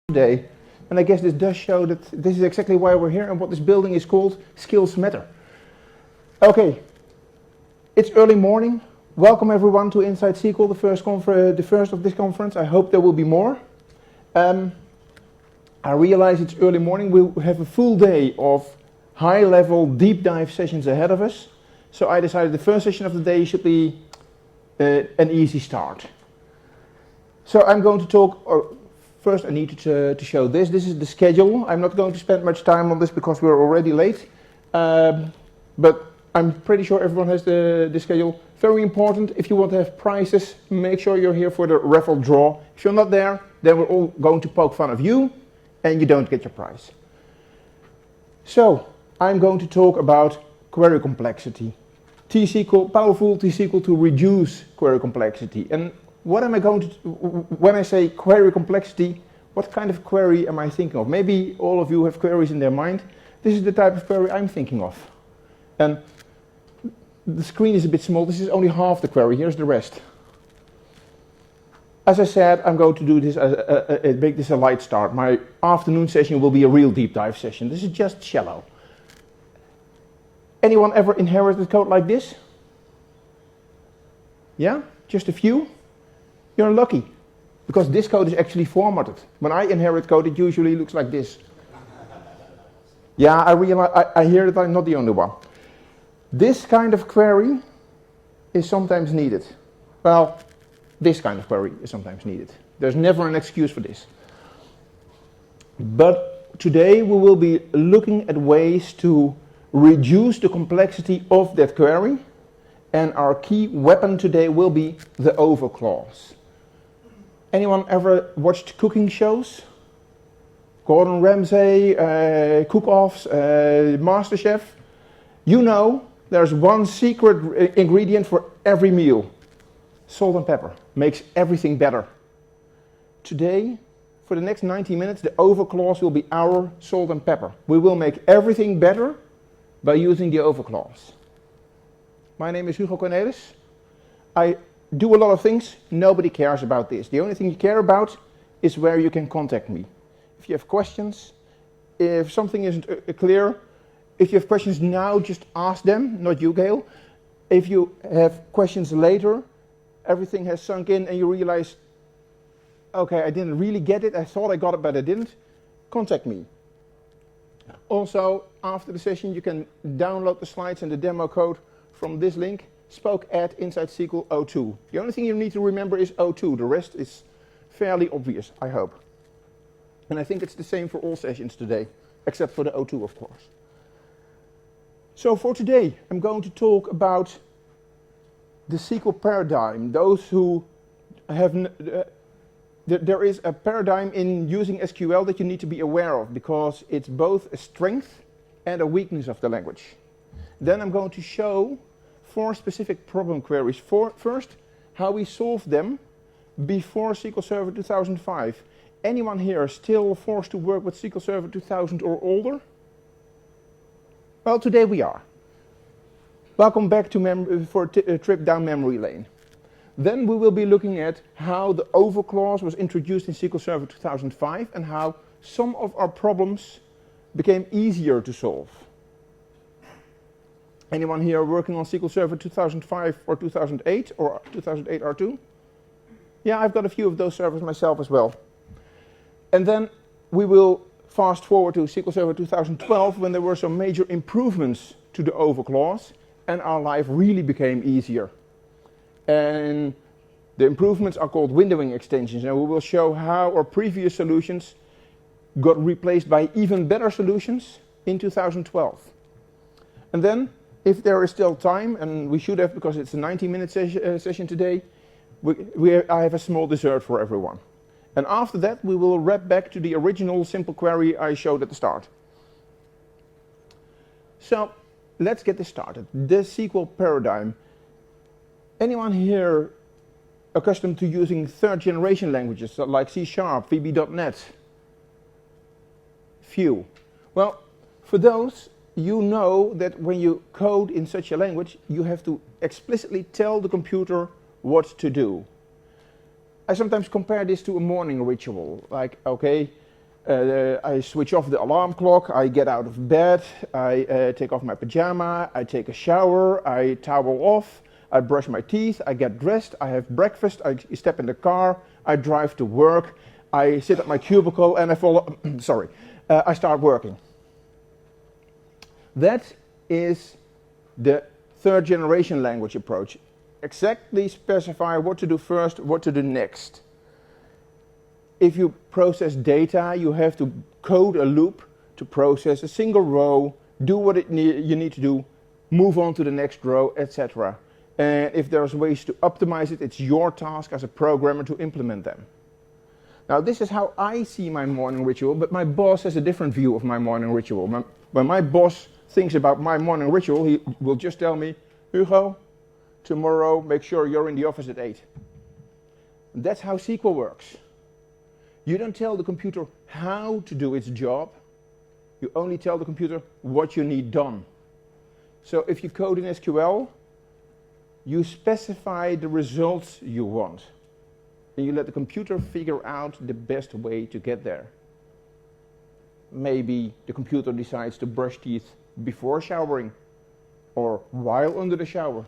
today. And I guess this does show that this is exactly why we're here and what this building is called Skills Matter. Okay, it's early morning. Welcome everyone to Inside SQL, the first of this conference. I hope there will be more. I realize it's early morning. We'll have a full day of high-level deep dive sessions ahead of us. So I decided the first session of the day should be an easy start. So I'm going to talk. First, I need to show this. This is the schedule. I'm not going to spend much time on this because we're already late. But I'm pretty sure everyone has the schedule. Very important, if you want to have prizes, make sure you're here for the raffle draw. If you're not there, then we're all going to poke fun of you and you don't get your prize. So, I'm going to talk about query complexity. T-SQL, powerful T-SQL to reduce query complexity. And what am I going to, when I say query complexity, what kind of query am I thinking of? Maybe all of you have queries in their mind. This is the type of query I'm thinking of. And the screen is a bit small. This is only half the query. Here's the rest. As I said, I'm going to do this make this a light start. My afternoon session will be a real deep dive session. This is just shallow. Anyone ever inherited code like this? Yeah? Just a few? You're lucky, because this code is actually formatted. When I inherit code, it usually looks like this. Yeah, I realize, I hear that I'm not the only one. This kind of query is sometimes needed. Well, this kind of query is sometimes needed. There's never an excuse for this. But today we will be looking at ways to reduce the complexity of that query, and our key weapon today will be the over clause. Anyone ever watched cooking shows? Gordon Ramsay, cook-offs, MasterChef? You know there's one secret ingredient for every meal. Salt and pepper makes everything better. Today, for the next 90 minutes, the over clause will be our salt and pepper. We will make everything better by using the over clause. My name is Hugo Cornelis. I do a lot of things. Nobody cares about this. The only thing you care about is where you can contact me. If you have questions, if something isn't clear, if you have questions now, just ask them, not you, Gail. If you have questions later, everything has sunk in and you realize, okay, I didn't really get it. I thought I got it, but I didn't. Contact me. Also, after the session, you can download the slides and the demo code from this link, spoke@InsideSQL02. The only thing you need to remember is 02. The rest is fairly obvious, I hope. And I think it's the same for all sessions today, except for the 02, of course. So for today, I'm going to talk about the SQL paradigm. Those who have... there is a paradigm in using SQL that you need to be aware of, because it's both a strength and a weakness of the language. Then I'm going to show 4 specific problem queries. First, how we solved them before SQL Server 2005. Anyone here still forced to work with SQL Server 2000 or older? Well, today we are. Welcome back to for a trip down memory lane. Then we will be looking at how the over clause was introduced in SQL Server 2005 and how some of our problems became easier to solve. Anyone here working on SQL Server 2005 or 2008 or 2008 R2? Yeah, I've got a few of those servers myself as well. And then we will fast forward to SQL Server 2012 when there were some major improvements to the over clause and our life really became easier. And the improvements are called windowing extensions, and we will show how our previous solutions got replaced by even better solutions in 2012. And then, if there is still time, and we should have because it's a 90-minute session today, I have a small dessert for everyone. And after that, we will wrap back to the original simple query I showed at the start. So, let's get this started. The SQL paradigm. Anyone here accustomed to using third-generation languages like C#, VB.NET? Few. Well, for those, you know that when you code in such a language, you have to explicitly tell the computer what to do. I sometimes compare this to a morning ritual, like, okay, I switch off the alarm clock, I get out of bed, I take off my pajama, I take a shower, I towel off, I brush my teeth, I get dressed, I have breakfast, I step in the car, I drive to work, I sit at my cubicle and I follow, I start working. That is the third generation language approach. Exactly specify what to do first, what to do next. If you process data, you have to code a loop to process a single row, do what you need to do, move on to the next row, etc. And if there's ways to optimize it, it's your task as a programmer to implement them. Now, this is how I see my morning ritual, but my boss has a different view of my morning ritual. When my boss thinks about my morning ritual, he will just tell me, Hugo, tomorrow make sure you're in the office at 8. That's how SQL works. You don't tell the computer how to do its job, you only tell the computer what you need done. So if you code in SQL, you specify the results you want. And you let the computer figure out the best way to get there. Maybe the computer decides to brush teeth before showering or while under the shower.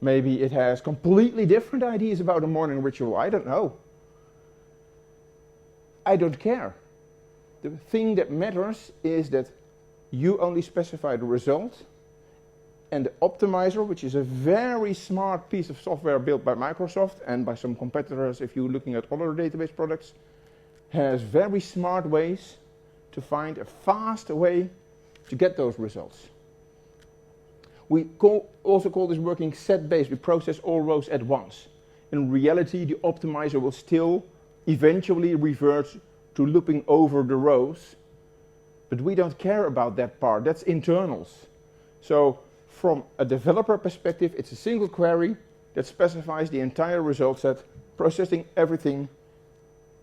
Maybe it has completely different ideas about a morning ritual. I don't know. I don't care. The thing that matters is that you only specify the result, and the optimizer, which is a very smart piece of software built by Microsoft and by some competitors if you're looking at other database products, has very smart ways to find a fast way to get those results. We also call this working set-based. We process all rows at once. In reality, the optimizer will still eventually revert to looping over the rows, but we don't care about that part. That's internals. So from a developer perspective, it's a single query that specifies the entire result set, processing everything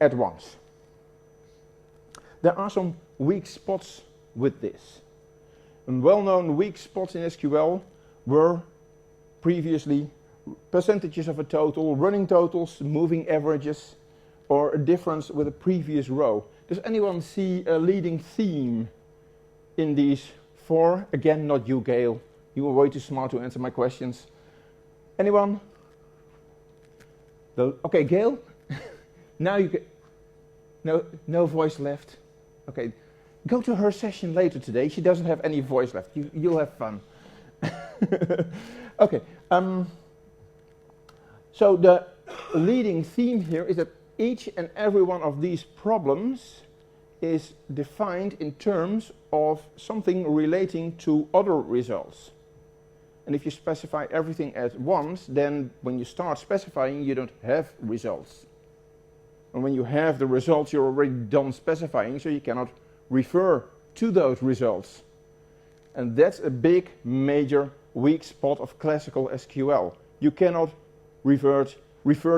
at once. There are some weak spots with this. And well-known weak spots in SQL were previously percentages of a total, running totals, moving averages, or a difference with a previous row. Does anyone see a leading theme in these four? Again, not you, Gail. You were way too smart to answer my questions. Anyone? Okay, Gail. Now you can. No voice left. Okay, go to her session later today. She doesn't have any voice left. You'll have fun. Okay. So the leading theme here is that each and every one of these problems is defined in terms of something relating to other results. And if you specify everything at once, then when you start specifying, you don't have results. And when you have the results, you're already done specifying, so you cannot refer to those results. And that's a big, major, weak spot of classical SQL. You cannot refer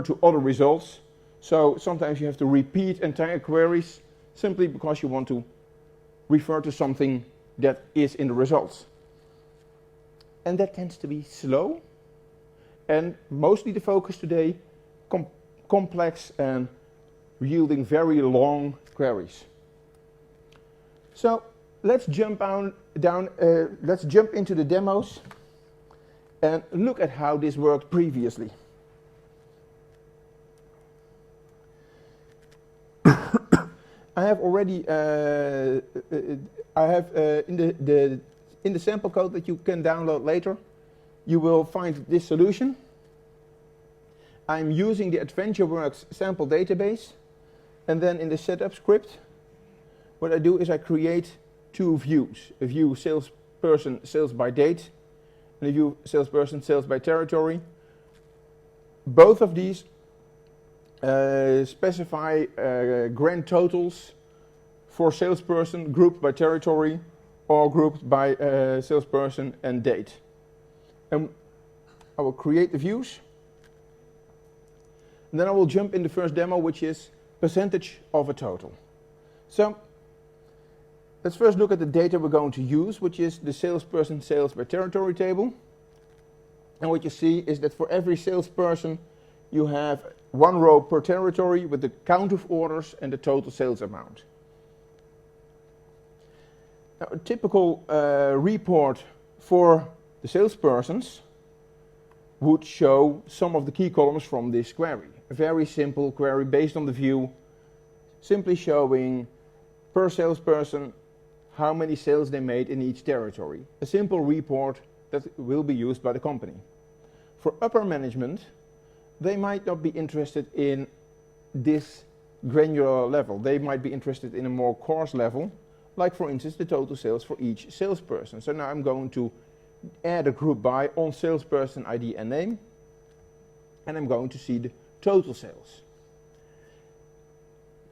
to other results, so sometimes you have to repeat entire queries simply because you want to refer to something that is in the results. And that tends to be slow, and mostly the focus today, complex and yielding very long queries. So let's jump let's jump into the demos and look at how this worked previously. I have already in the sample code that you can download later, you will find this solution. I'm using the AdventureWorks sample database, and then in the setup script, what I do is I create two views. A view salesperson, sales by date, and a view salesperson, sales by territory. Both of these specify grand totals for salesperson grouped by territory or grouped by salesperson and date. And I will create the views. And then I will jump in the first demo, which is percentage of a total. So let's first look at the data we're going to use, which is the salesperson sales by territory table. And what you see is that for every salesperson, you have one row per territory with the count of orders and the total sales amount. Now, a typical report for the salespersons would show some of the key columns from this query. A very simple query based on the view, simply showing per salesperson how many sales they made in each territory. A simple report that will be used by the company. For upper management, they might not be interested in this granular level. They might be interested in a more coarse level, like for instance the total sales for each salesperson. So now I'm going to add a group by on salesperson ID and name, and I'm going to see the total sales.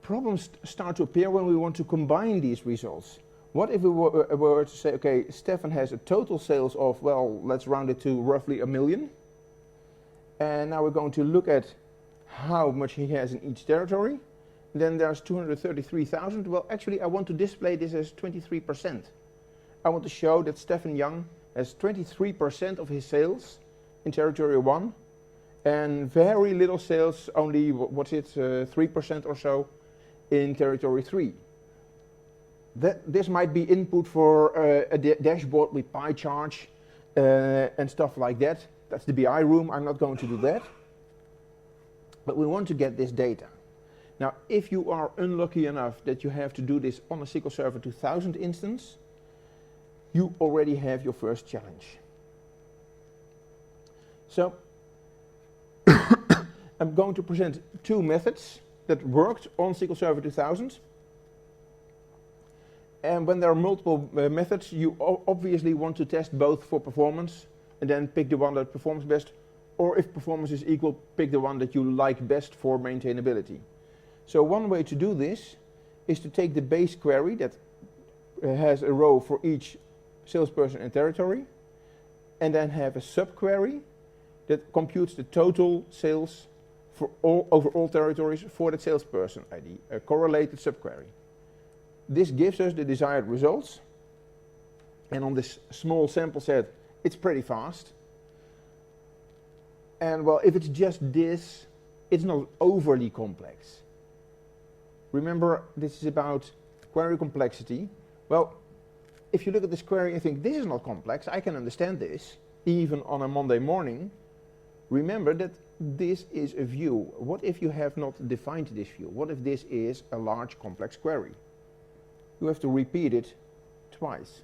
Problems start to appear when we want to combine these results. What if we were to say, okay, Stefan has a total sales of, well, let's round it to roughly 1 million. And now we're going to look at how much he has in each territory. Then there's 233,000. Well, actually, I want to display this as 23%. I want to show that Stefan Young has 23% of his sales in territory 1, and very little sales, only, 3% or so in territory 3. This might be input for a dashboard with pie charts and stuff like that. That's the BI room. I'm not going to do that. But we want to get this data. Now, if you are unlucky enough that you have to do this on a SQL Server 2000 instance, you already have your first challenge. So, I'm going to present two methods that worked on SQL Server 2000. And when there are multiple methods, you obviously want to test both for performance and then pick the one that performs best, or if performance is equal, pick the one that you like best for maintainability. So one way to do this is to take the base query that has a row for each salesperson and territory, and then have a subquery that computes the total sales for over all territories for that salesperson ID, a correlated subquery. This gives us the desired results, and on this small sample set, it's pretty fast. And well, if it's just this, it's not overly complex. Remember, this is about query complexity. Well, if you look at this query and think, this is not complex, I can understand this, even on a Monday morning, remember that this is a view. What if you have not defined this view? What if this is a large complex query? You have to repeat it twice.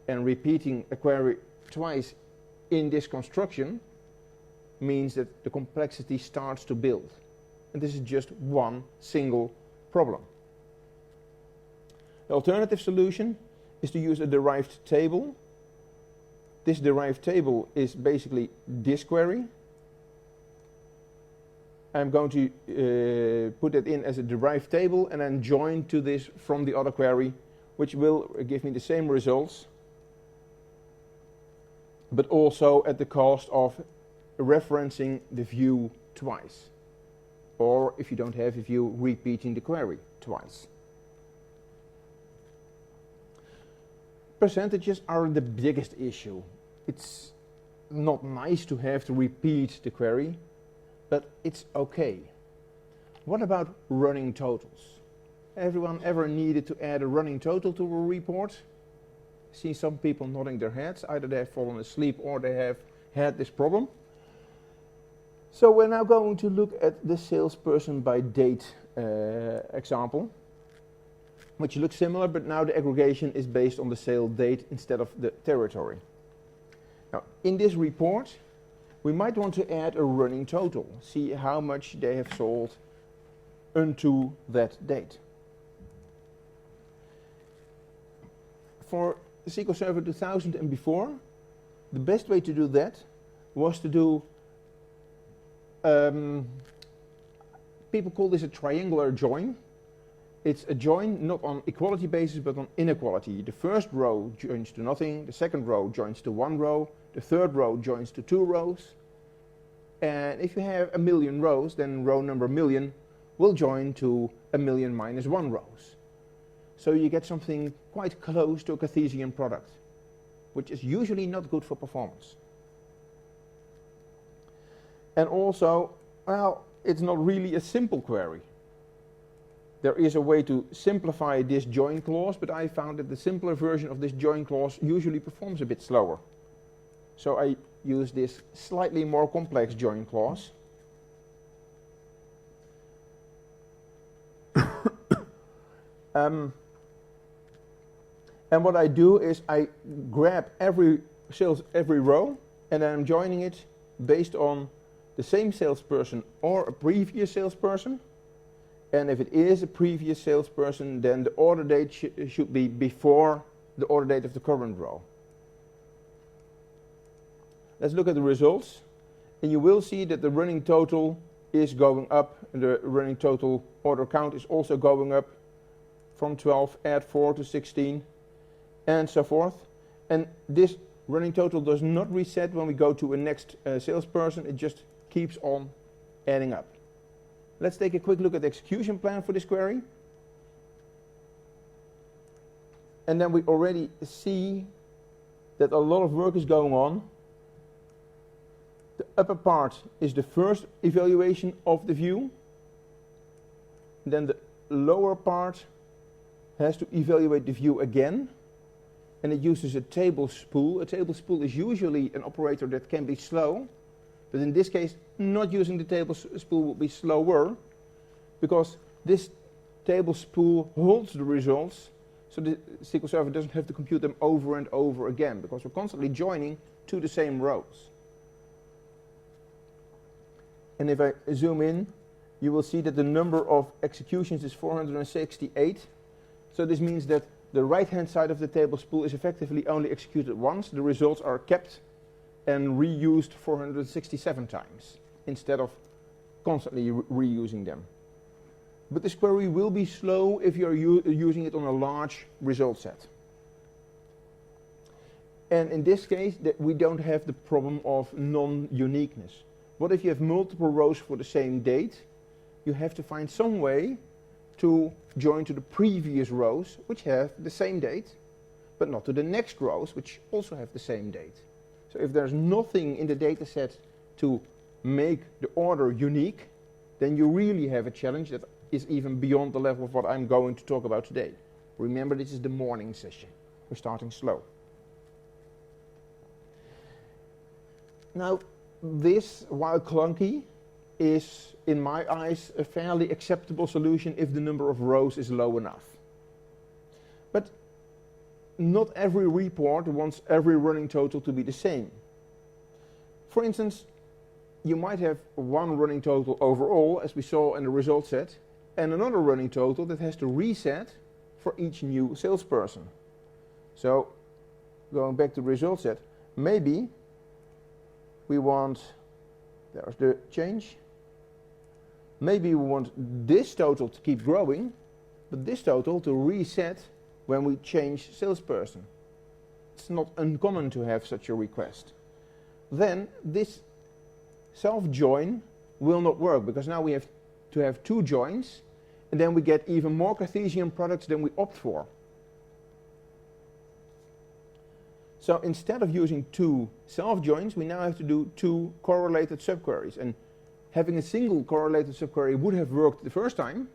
And repeating a query twice in this construction means that the complexity starts to build. And this is just one single problem. The alternative solution is to use a derived table. This derived table is basically this query. I'm going to put it in as a derived table and then join to this from the other query, which will give me the same results, but also at the cost of referencing the view twice. Or if you don't have a view, repeating the query twice. Percentages are the biggest issue. It's not nice to have to repeat the query, but it's okay. What about running totals? Everyone ever needed to add a running total to a report? See some people nodding their heads. Either they have fallen asleep or they have had this problem. So we're now going to look at the salesperson by date example, which looks similar, but now the aggregation is based on the sale date instead of the territory. Now, in this report, we might want to add a running total, see how much they have sold unto that date. For SQL Server 2000 and before, the best way to do that was to do, people call this a triangular join. It's a join not on equality basis but on inequality. The first row joins to nothing, the second row joins to one row, the third row joins to two rows. And if you have 1 million rows, then row number 1,000,000 will join to 1,000,000 minus 1 rows. So you get something quite close to a Cartesian product, which is usually not good for performance. And also, well, it's not really a simple query. There is a way to simplify this join clause, but I found that the simpler version of this join clause usually performs a bit slower. So I use this slightly more complex join clause. And what I do is I grab every row and then I'm joining it based on the same salesperson or a previous salesperson. And if it is a previous salesperson, then the order date should be before the order date of the current row. Let's look at the results. And you will see that the running total is going up and the running total order count is also going up from 12, add 4 to 16, and so forth. And this running total does not reset when we go to a next salesperson. It just keeps on adding up. Let's take a quick look at the execution plan for this query. And then we already see that a lot of work is going on. The upper part is the first evaluation of the view. Then the lower part has to evaluate the view again. And it uses a table spool. A table spool is usually an operator that can be slow. But in this case, not using the table spool will be slower, because this table spool holds the results, so the SQL Server doesn't have to compute them over and over again, because we're constantly joining to the same rows. And if I zoom in, you will see that the number of executions is 468. So this means that the right-hand side of the table spool is effectively only executed once. The results are kept and reused 467 times instead of constantly reusing them. But this query will be slow if you're using it on a large result set. And in this case, we don't have the problem of non-uniqueness. What if you have multiple rows for the same date? You have to find some way to join to the previous rows, which have the same date, but not to the next rows, which also have the same date. So if there's nothing in the data set to make the order unique, then you really have a challenge that is even beyond the level of what I'm going to talk about today. Remember, this is the morning session. We're starting slow. Now, this, while clunky, is, in my eyes, a fairly acceptable solution if the number of rows is low enough. But not every report wants every running total to be the same. For instance, you might have one running total overall, as we saw in the result set, and another running total that has to reset for each new salesperson. So, going back to the result set, maybe we want, there's the change, maybe we want this total to keep growing, but this total to reset when we change salesperson. It's not uncommon to have such a request. Then this self-join will not work, because now we have to have two joins, and then we get even more Cartesian products than we opt for. So instead of using two self-joins, we now have to do two correlated subqueries. And having a single correlated subquery would have worked the first time,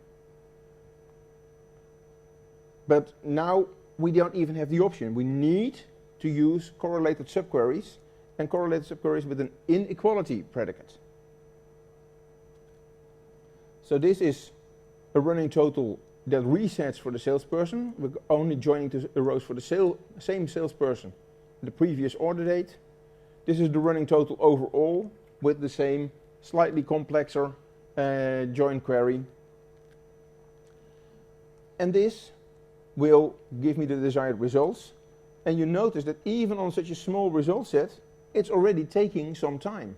but now we don't even have the option. We need to use correlated subqueries, and correlated subqueries with an inequality predicate. So this is a running total that resets for the salesperson. We're only joining to rows for the same salesperson, the previous order date. This is the running total overall with the same slightly complexer join query. And this will give me the desired results. And you notice that even on such a small result set, it's already taking some time.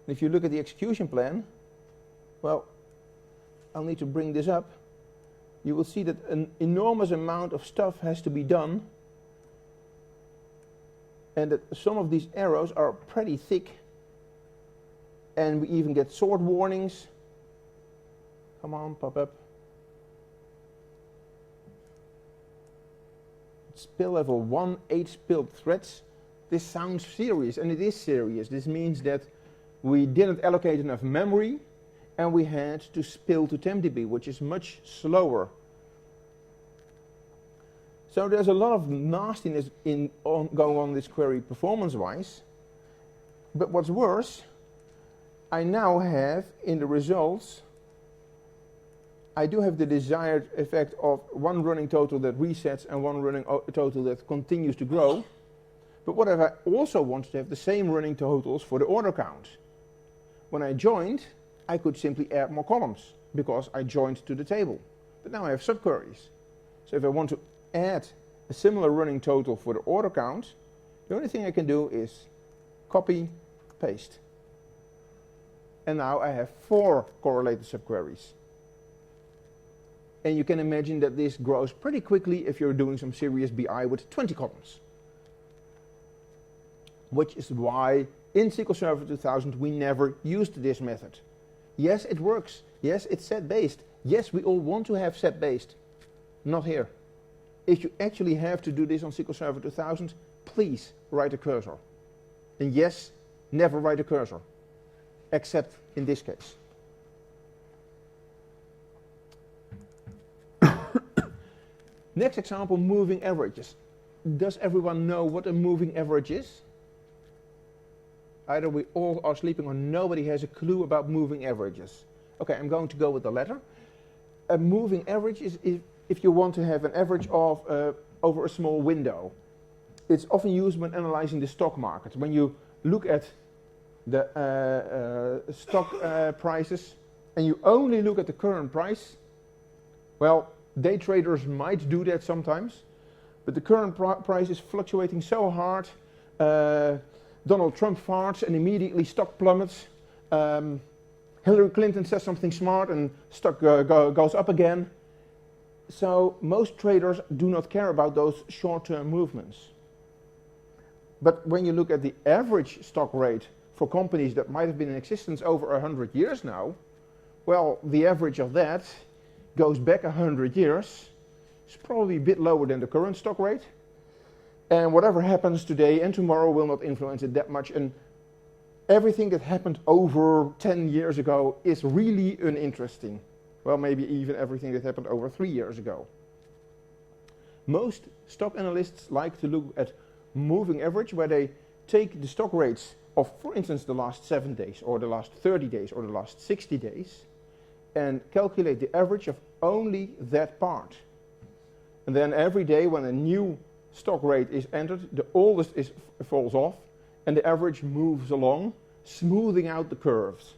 If you look at the execution plan, well, I'll need to bring this up. You will see that an enormous amount of stuff has to be done, and that some of these arrows are pretty thick, and we even get sort warnings. Come on, pop up. Spill level 1, 8 spilled threads. This sounds serious, and it is serious. This means that we didn't allocate enough memory, and we had to spill to TempDB, which is much slower. So there's a lot of nastiness going on this query performance-wise. But what's worse, I now have in the results, I do have the desired effect of one running total that resets and one running total that continues to grow. But what if I also wanted to have the same running totals for the order count? When I joined, I could simply add more columns because I joined to the table. But now I have subqueries. So if I want to add a similar running total for the order count, the only thing I can do is copy, paste. And now I have 4 correlated subqueries. And you can imagine that this grows pretty quickly if you're doing some serious BI with 20 columns. Which is why in SQL Server 2000 we never used this method. Yes, it works. Yes, it's set-based. Yes, we all want to have set-based. Not here. If you actually have to do this on SQL Server 2000, please write a cursor. And yes, never write a cursor, except in this case. Next example, moving averages. Does everyone know what a moving average is? Either we all are sleeping or nobody has a clue about moving averages. Okay, I'm going to go with the latter. A moving average is if you want to have an average of over a small window. It's often used when analyzing the stock market. When you look at the stock prices and you only look at the current price, well, day traders might do that sometimes, but the current price is fluctuating so hard. Donald Trump farts and immediately stock plummets. Hillary Clinton says something smart and stock goes up again. So most traders do not care about those short-term movements. But when you look at the average stock rate for companies that might have been in existence over 100 years now, well, the average of that goes back 100 years. It's probably a bit lower than the current stock rate. And whatever happens today and tomorrow will not influence it that much. And everything that happened over 10 years ago is really uninteresting. Well, maybe even everything that happened over 3 years ago. Most stock analysts like to look at moving average, where they take the stock rates of, for instance, the last 7 days, or the last 30 days, or the last 60 days, and calculate the average of only that part. And then every day when a new stock rate is entered, the oldest falls off, and the average moves along, smoothing out the curves.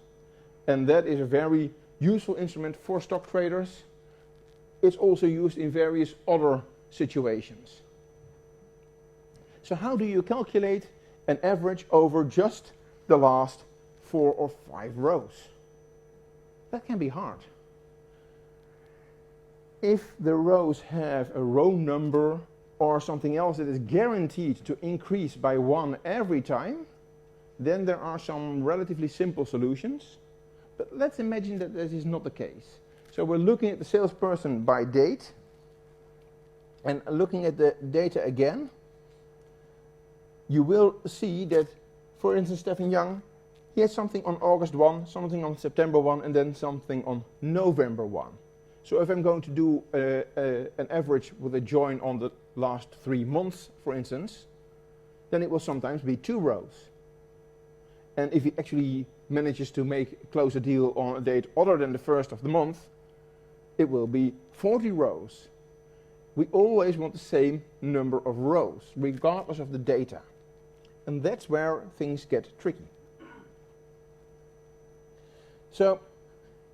And that is a very useful instrument for stock traders. It's also used in various other situations. So how do you calculate an average over just the last 4 or 5 rows? That can be hard. If the rows have a row number or something else that is guaranteed to increase by 1 every time, then there are some relatively simple solutions. But let's imagine that this is not the case. So we're looking at the salesperson by date, and looking at the data again, you will see that, for instance, Stephen Young, he has something on August 1, something on September 1, and then something on November 1. So if I'm going to do an average with a join on the last 3 months, for instance, then it will sometimes be 2 rows. And if he actually manages to close a deal on a date other than the first of the month, it will be 40 rows. We always want the same number of rows, regardless of the data. And that's where things get tricky. So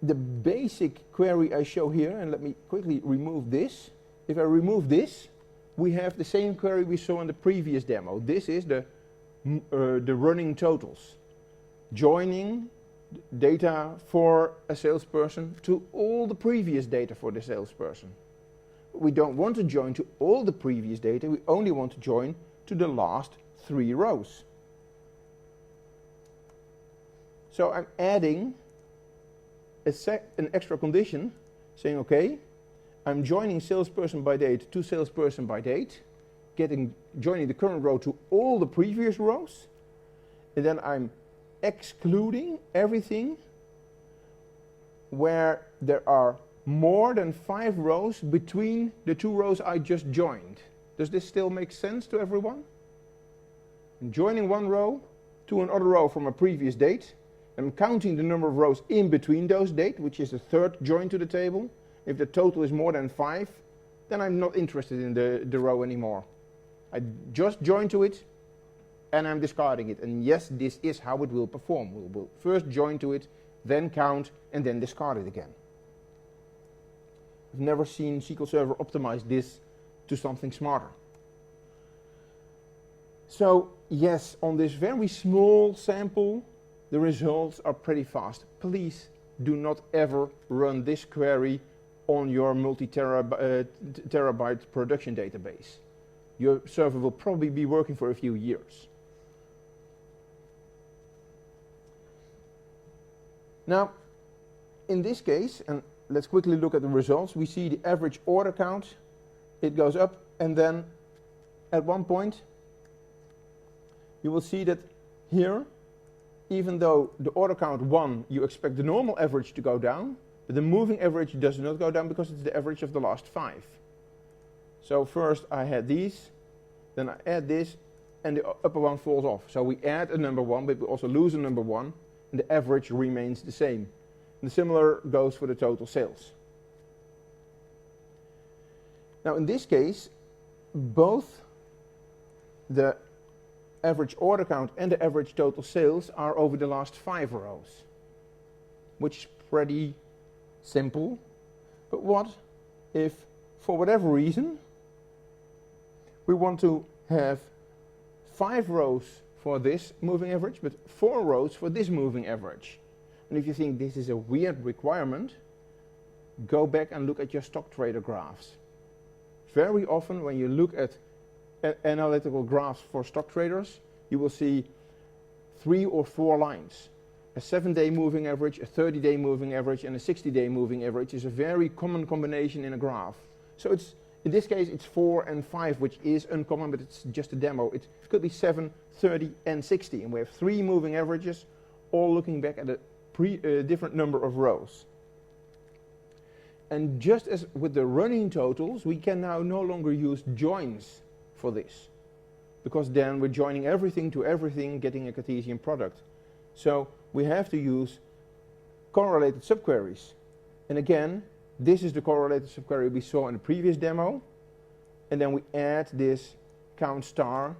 the basic query I show here, and let me quickly remove this. If I remove this, we have the same query we saw in the previous demo. This is the running totals, joining data for a salesperson to all the previous data for the salesperson. We don't want to join to all the previous data, we only want to join to the last 3 rows. So I'm adding an extra condition, saying, okay, I'm joining salesperson by date to salesperson by date, joining the current row to all the previous rows, and then I'm excluding everything where there are more than 5 rows between the 2 rows I just joined. Does this still make sense to everyone? I'm joining one row to another row from a previous date. I'm counting the number of rows in between those dates, which is the third join to the table. If the total is more than 5, then I'm not interested in the row anymore. I just join to it and I'm discarding it. And yes, this is how it will perform. We will first join to it, then count, and then discard it again. I've never seen SQL Server optimize this to something smarter. So yes, on this very small sample, the results are pretty fast. Please do not ever run this query on your multi-terabyte production database. Your server will probably be working for a few years. Now, in this case, and let's quickly look at the results, we see the average order count. It goes up, and then at one point, you will see that here, even though the order count 1, you expect the normal average to go down, but the moving average does not go down because it's the average of the last 5. So first I had these, then I add this, and the upper one falls off. So we add a number 1, but we also lose a number 1, and the average remains the same. And the similar goes for the total sales. Now in this case, both the average order count and the average total sales are over the last 5 rows, which is pretty simple. But what if, for whatever reason, we want to have 5 rows for this moving average, but 4 rows for this moving average? And if you think this is a weird requirement, go back and look at your stock trader graphs. Very often when you look at analytical graphs for stock traders, you will see 3 or 4 lines. A 7-day moving average, a 30-day moving average, and a 60-day moving average is a very common combination in a graph. So it's, in this case, it's 4 and 5, which is uncommon, but it's just a demo. It could be 7, 30, and 60, and we have 3 moving averages, all looking back at a different number of rows. And just as with the running totals, we can now no longer use joins for this, because then we're joining everything to everything, getting a Cartesian product. So we have to use correlated subqueries. And again, this is the correlated subquery we saw in the previous demo. And then we add this count star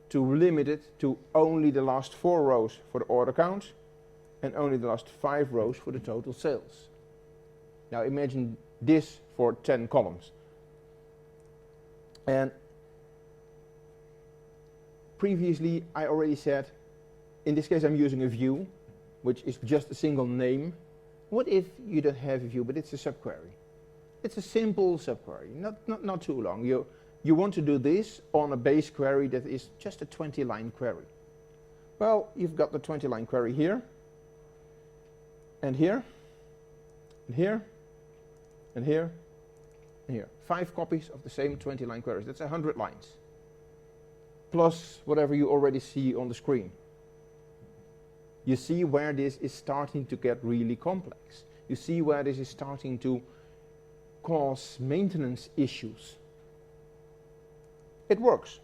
to limit it to only the last 4 rows for the order count and only the last 5 rows for the total sales. Now imagine this for 10 columns. And previously I already said, in this case I'm using a view, which is just a single name. What if you don't have a view, but it's a subquery? It's a simple subquery, not too long. You want to do this on a base query that is just a 20-line query. Well, you've got the 20-line query here, and here, and here, and here, and here. 5 copies of the same 20-line queries. That's 100 lines. Plus whatever you already see on the screen. You see where this is starting to get really complex. You see where this is starting to cause maintenance issues. It works.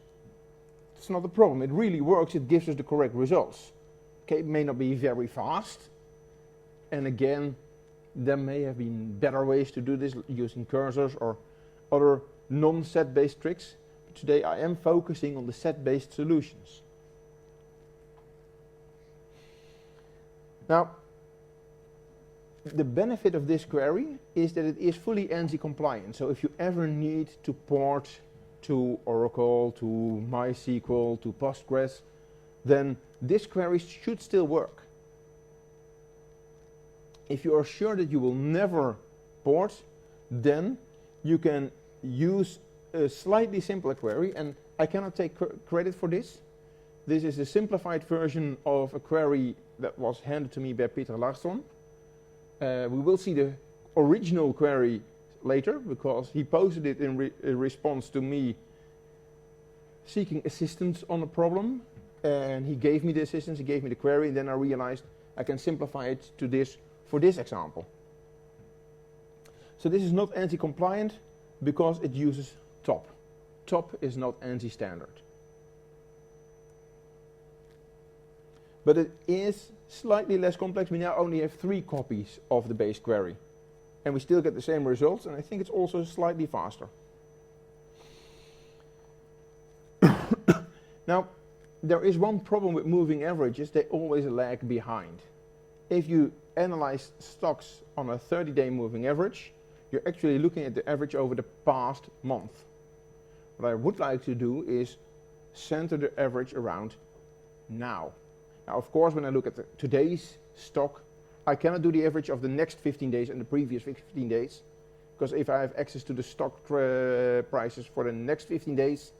It's not a problem. It really works. It gives us the correct results. Okay, it may not be very fast. And again, there may have been better ways to do this using cursors or other non-set-based tricks. But today I am focusing on the set-based solutions. Now, the benefit of this query is that it is fully ANSI compliant. So if you ever need to port to Oracle, to MySQL, to Postgres, then this query should still work. If you are sure that you will never port, then you can use a slightly simpler query, and I cannot take credit for this. This is a simplified version of a query that was handed to me by Peter Larsson. We will see the original query later, because he posted it in response to me seeking assistance on a problem, and he gave me the assistance, he gave me the query, and then I realized I can simplify it to this for this example. So this is not ANSI-compliant because it uses top. Top is not ANSI standard. But it is slightly less complex. We now only have 3 copies of the base query. And we still get the same results, and I think it's also slightly faster. Now, there is one problem with moving averages. They always lag behind. If you analyze stocks on a 30-day moving average, you're actually looking at the average over the past month. What I would like to do is center the average around now. Now, of course, when I look at today's stock, I cannot do the average of the next 15 days and the previous 15 days, because if I have access to the stock prices for the next 15 days,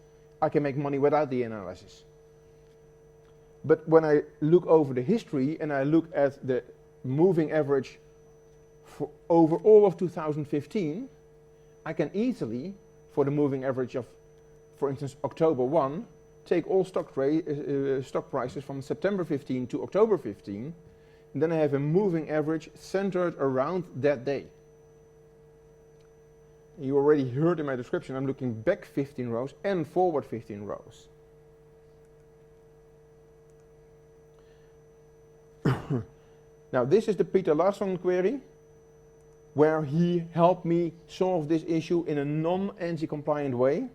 I can make money without the analysis. But when I look over the history and I look at the moving average for over all of 2015, I can easily, for the moving average of, for instance, October 1, take all stock prices from September 15 to October 15, and then I have a moving average centered around that day. You already heard in my description, I'm looking back 15 rows and forward 15 rows. Now this is the Peter Larsson query, where he helped me solve this issue in a non-ANSI compliant way.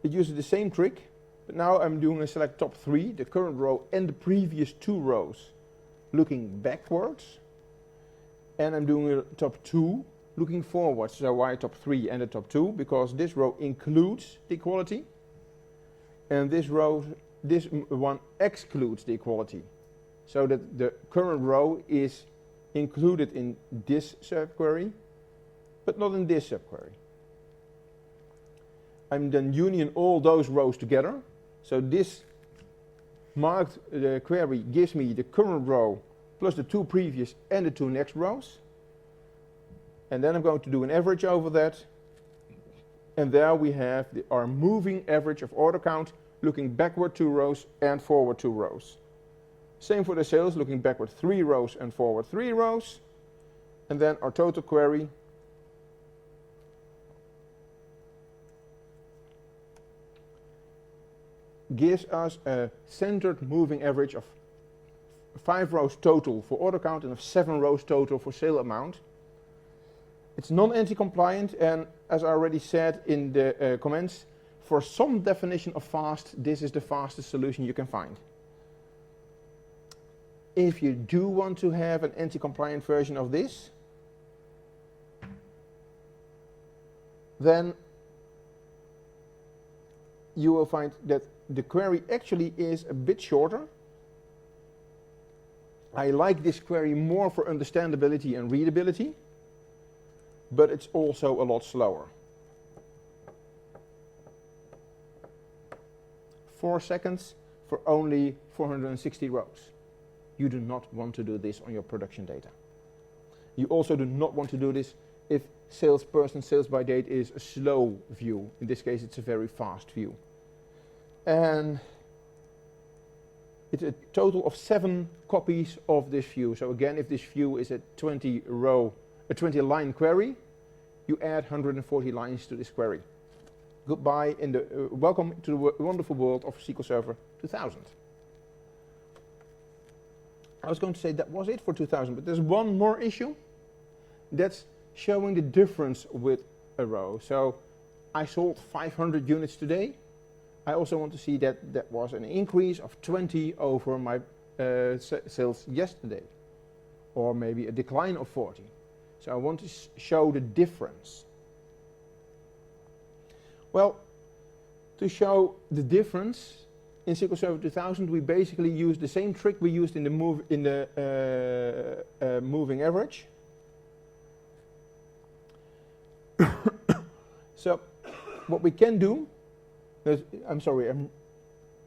It uses the same trick, but now I'm doing a select top 3, the current row and the previous 2 rows, looking backwards. And I'm doing a top 2, looking forwards. So why top 3 and the top 2? Because this row includes the equality, and this one excludes the equality. So that the current row is included in this subquery, but not in this subquery. I'm then union all those rows together. So this marked query gives me the current row plus the 2 previous and the 2 next rows. And then I'm going to do an average over that. And there we have our moving average of order count, looking backward 2 rows and forward 2 rows. Same for the sales, looking backward 3 rows and forward 3 rows. And then our total query gives us a centered moving average of 5 rows total for order count and of 7 rows total for sale amount. It's non-ANSI compliant, and as I already said in the comments, for some definition of fast, this is the fastest solution you can find. If you do want to have an ANSI compliant version of this, then you will find that the query actually is a bit shorter. I like this query more for understandability and readability, but it's also a lot slower. 4 seconds for only 460 rows. You do not want to do this on your production data. You also do not want to do this if salesperson sales by date is a slow view. In this case, it's a very fast view. And it's a total of 7 copies of this view. So again, if this view is a 20 line query, you add 140 lines to this query. Goodbye and welcome to the wonderful world of SQL Server 2000. I was going to say that was it for 2000, but there's one more issue. That's showing the difference with a row. So I sold 500 units today. I also want to see that that was an increase of 20 over my sales yesterday, or maybe a decline of 40. So I want to show the difference. Well, to show the difference in SQL Server 2000, we basically use the same trick we used in the moving average. So what we can do, I'm sorry, I'm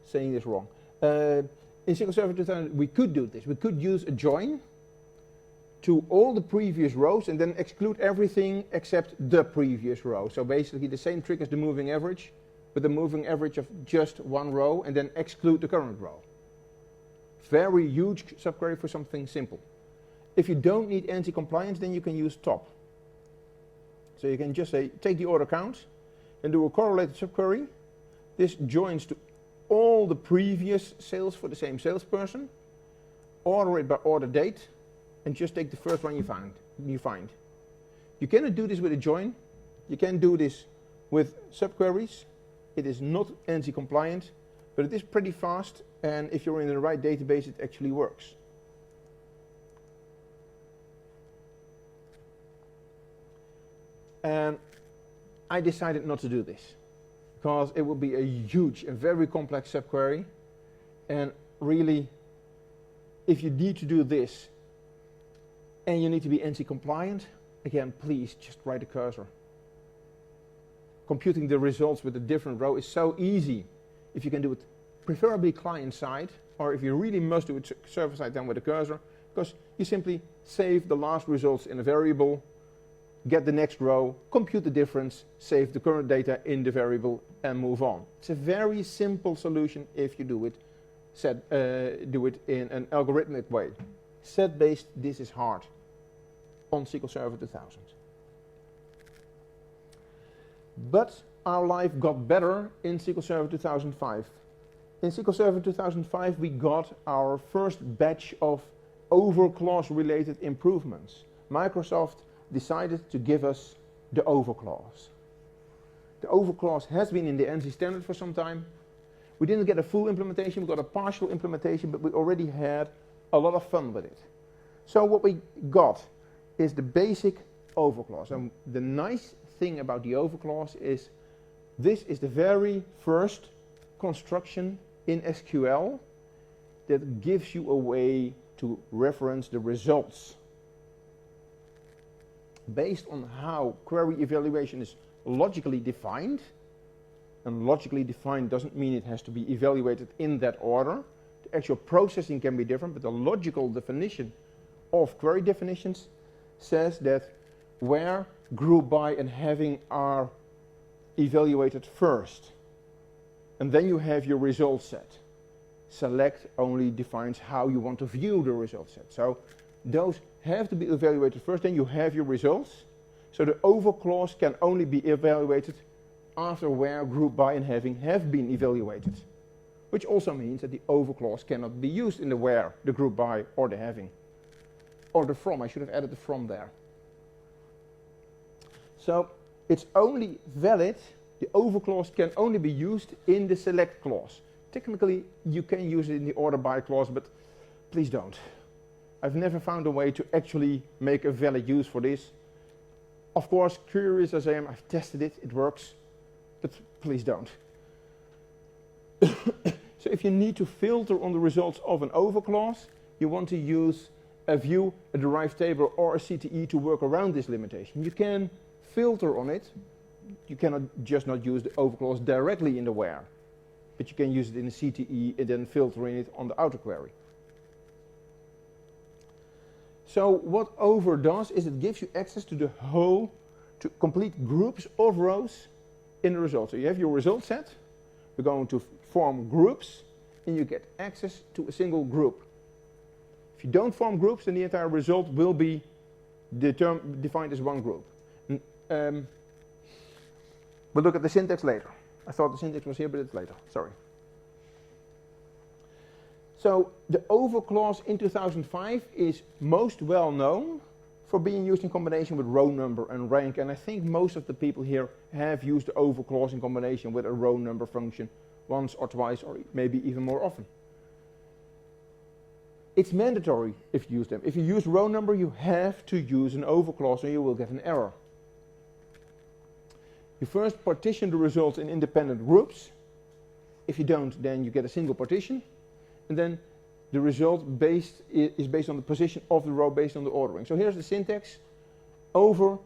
saying this wrong. In SQL Server 2000, we could do this. We could use a join to all the previous rows and then exclude everything except the previous row. So basically the same trick as the moving average, with the moving average of just 1 row and then exclude the current row. Very huge subquery for something simple. If you don't need ANSI compliance, then you can use top. So you can just say, take the order count and do a correlated subquery. This joins to all the previous sales for the same salesperson, order it by order date, and just take the first one you find. You cannot do this with a join. You can do this with subqueries. It is not ANSI compliant, but it is pretty fast, and if you're in the right database, it actually works. And I decided not to do this, because it would be a huge and very complex subquery, and really, if you need to do this, and you need to be ANSI compliant, again, please just write a cursor. Computing the results with a different row is so easy if you can do it preferably client-side, or if you really must do it server-side, then with a cursor, because you simply save the last results in a variable, get the next row, compute the difference, save the current data in the variable, and move on. It's a very simple solution if you do it in an algorithmic way. Set-based, this is hard on SQL Server 2000. But our life got better in SQL Server 2005. In SQL Server 2005, we got our first batch of overclause related improvements. Microsoft decided to give us the overclause. The overclause has been in the ANSI standard for some time. We didn't get a full implementation, we got a partial implementation, but we already had a lot of fun with it. So what we got is the basic overclause. And the nice thing about the overclause is this is the very first construction in SQL that gives you a way to reference the results. Based on how query evaluation is logically defined, and logically defined doesn't mean it has to be evaluated in that order. The actual processing can be different, but the logical definition of query definitions says that where, group by, and having are evaluated first. And then you have your result set. Select only defines how you want to view the result set. So those have to be evaluated first, then you have your results. So the overclause can only be evaluated after where, group by, and having have been evaluated. Which also means that the overclause cannot be used in the where, the group by, or the having. Or the from, I should have added the from there. So it's only valid, the overclause can only be used in the select clause. Technically, you can use it in the order by clause, but please don't. I've never found a way to actually make a valid use for this. Of course, curious as I am, I've tested it, it works, but please don't. So if you need to filter on the results of an overclause, you want to use a view, a derived table, or a CTE to work around this limitation. You can filter on it. You cannot just not use the overclause directly in the where, but you can use it in the CTE and then filtering it on the outer query. So what over does is it gives you access to the whole, to complete groups of rows in the result. So you have your result set, we're going to form groups, and you get access to a single group. If you don't form groups, then the entire result will be defined as one group. We'll look at the syntax later. I thought the syntax was here, but it's later. Sorry. So the overclause in 2005 is most well known for being used in combination with row number and rank, and I think most of the people here have used the overclause in combination with a row number function once or twice or maybe even more often. It's mandatory if you use them. If you use row number, you have to use an overclause or you will get an error. You first partition the results in independent groups. If you don't, then you get a single partition. And then the result is based on the position of the row based on the ordering. So here's the syntax. Over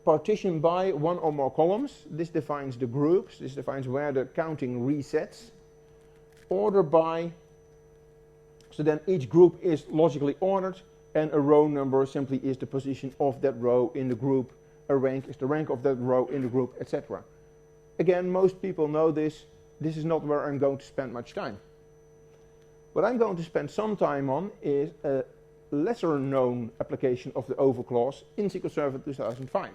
partition by one or more columns. This defines the groups. This defines where the counting resets. Order by. So then each group is logically ordered, and a row number simply is the position of that row in the group. A rank is the rank of that row in the group, etc. Again, most people know this. This is not where I'm going to spend much time. What I'm going to spend some time on is a lesser known application of the overclause in SQL Server 2005.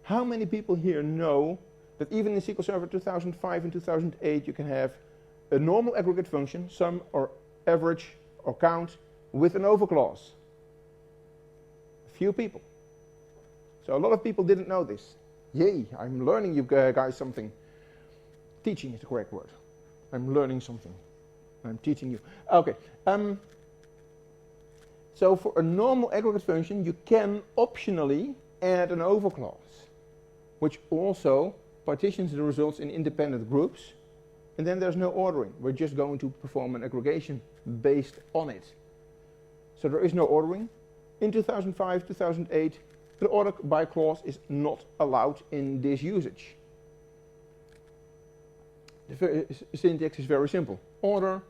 How many people here know that even in SQL Server 2005 and 2008 you can have a normal aggregate function, sum or average or count, with an over clause? A few people. So a lot of people didn't know this. Yay, I'm learning you guys something. Teaching is the correct word. I'm learning something. I'm teaching you. Okay. So for a normal aggregate function, you can optionally add an over clause, which also partitions the results in independent groups, and then there's no ordering. We're just going to perform an aggregation based on it. So there is no ordering. In 2005, 2008, the order by clause is not allowed in this usage. The syntax is very simple. Order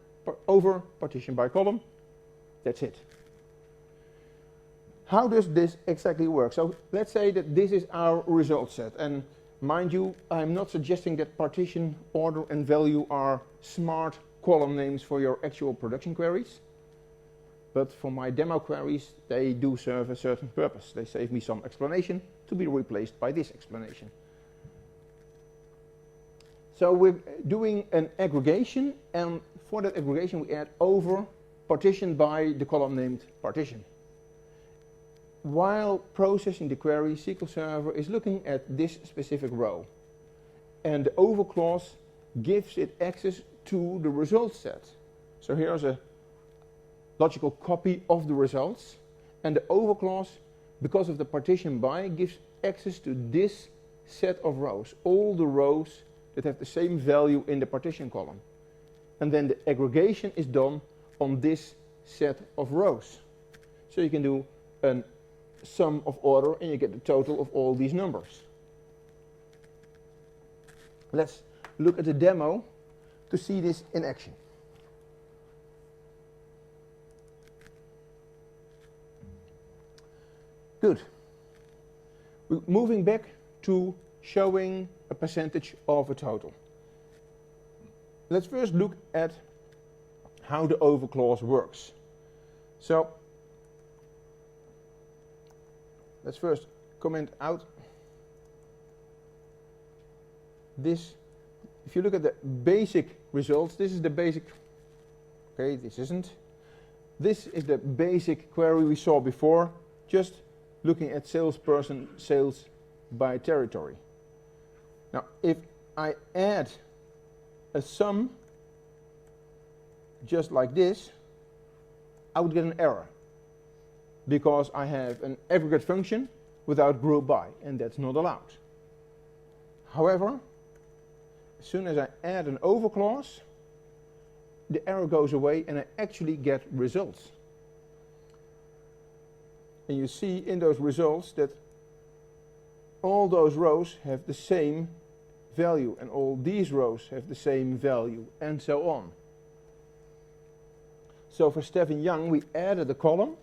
over partition by column. That's it. How does this exactly work? So let's say that this is our result set. And mind you, I'm not suggesting that partition, order, and value are smart column names for your actual production queries. But for my demo queries, they do serve a certain purpose. They save me some explanation to be replaced by this explanation. So we're doing an aggregation, and for that aggregation we add over partition by the column named partition. While processing the query, SQL Server is looking at this specific row, and the over clause gives it access to the result set. So here's a logical copy of the results, and the over clause, because of the partition by, gives access to this set of rows, all the rows that have the same value in the partition column. And then the aggregation is done on this set of rows. So you can do a sum of order and you get the total of all these numbers. Let's look at the demo to see this in action. Good. We're moving back to showing a percentage of a total. Let's first look at how the over clause works. So let's first comment out this. If you look at the basic results, this is the basic. Okay, this isn't. This is the basic query we saw before, just looking at salesperson sales by territory. Now, if I add a sum just like this, I would get an error because I have an aggregate function without group by, and that's not allowed. However, as soon as I add an over clause, the error goes away and I actually get results. And you see in those results that all those rows have the same value, and all these rows have the same value, and so on. So for Stephen Young, we added a column,